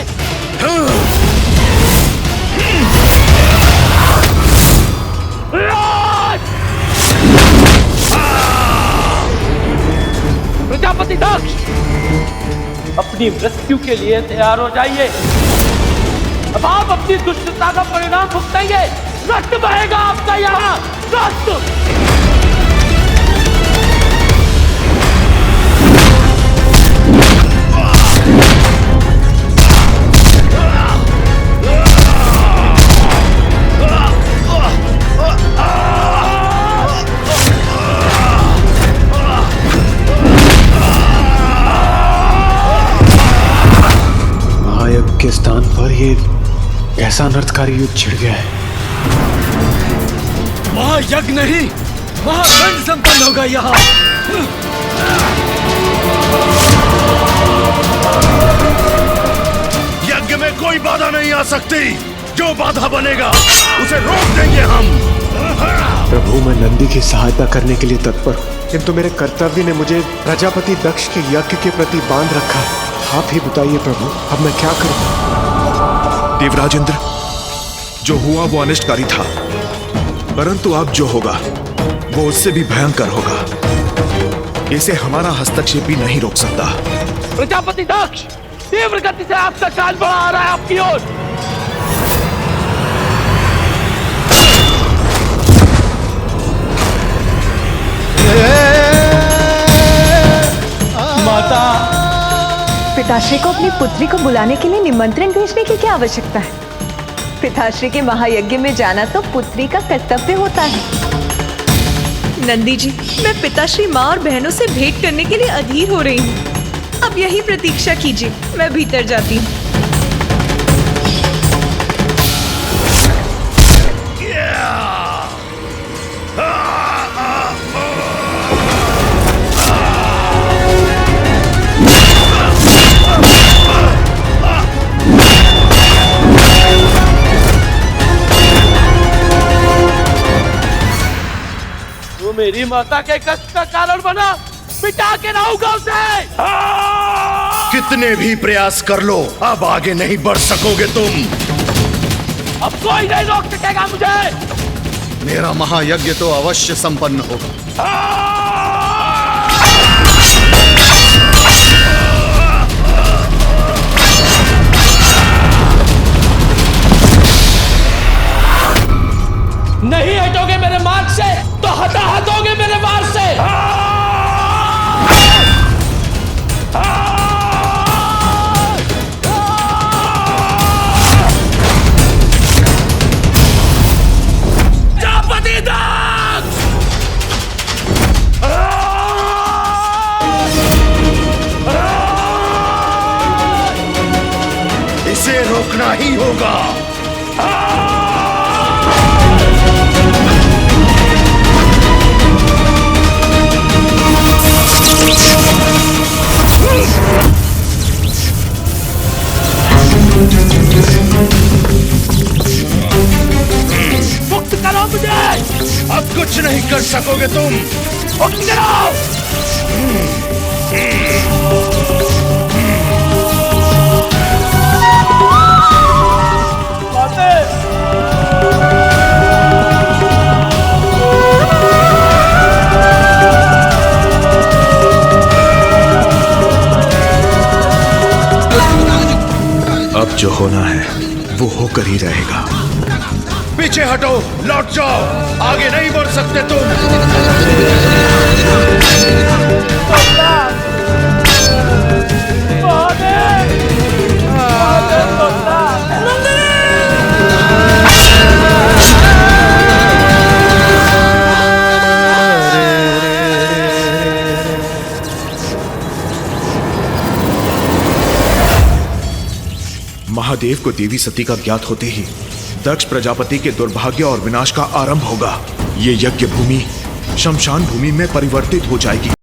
प्रजापति दक्ष, अपनी मृत्यु के लिए तैयार हो जाइए। अब आप अपनी दुष्टता का परिणाम भुगतेंगे। रक्त बहेगा आपका यहाँ, रक्त। के स्थान पर ये कैसा अनर्थकारी युद्ध छिड़ गया है। महायज्ञ नहीं, महादंड संपन्न होगा यहाँ। यज्ञ में कोई बाधा नहीं आ सकती। जो बाधा बनेगा उसे रोक देंगे हम। प्रभु, मैं नंदी की सहायता करने के लिए तत्पर हूँ, किंतु मेरे कर्तव्य ने मुझे प्रजापति दक्ष के यज्ञ के प्रति बांध रखा है। आप ही बताइए प्रभु, अब मैं क्या करूं? देवराजेंद्र, जो हुआ वो अनिष्टकारी था, परंतु अब जो होगा वो उससे भी भयंकर होगा। इसे हमारा हस्तक्षेप भी नहीं रोक सकता। प्रजापति दक्ष, तीव्र गति से आपका काल बढ़ा आ रहा है आपकी ओर। माता, पिताश्री को अपनी पुत्री को बुलाने के लिए निमंत्रण भेजने की क्या आवश्यकता है? पिताश्री के महायज्ञ में जाना तो पुत्री का कर्तव्य होता है। नंदी जी, मैं पिताश्री माँ और बहनों से भेंट करने के लिए अधीर हो रही हूँ। अब यही प्रतीक्षा कीजिए, मैं भीतर जाती हूँ। मेरी माता के कष्ट का कारण बना, मिटा के रहूंगा उसे। कितने भी प्रयास कर लो, अब आगे नहीं बढ़ सकोगे तुम। अब कोई नहीं रोक सकेगा मुझे। मेरा महायज्ञ तो अवश्य संपन्न होगा। नहीं हटोगे मेरे मार्ग से तो हटोगे मेरे मार्ग से। प्रजापति दक्ष! नहीं होगा। मुक्त करो मुझे। अब कुछ नहीं कर सकोगे तुम। मुक्त करो। अब जो होना है वो होकर ही रहेगा। पीछे हटो, लौट जाओ, आगे नहीं बढ़ सकते तुम। महादेव को देवी सती का ज्ञात होते ही दक्ष प्रजापति के दुर्भाग्य और विनाश का आरंभ होगा। ये यज्ञ भूमि शमशान भूमि में परिवर्तित हो जाएगी।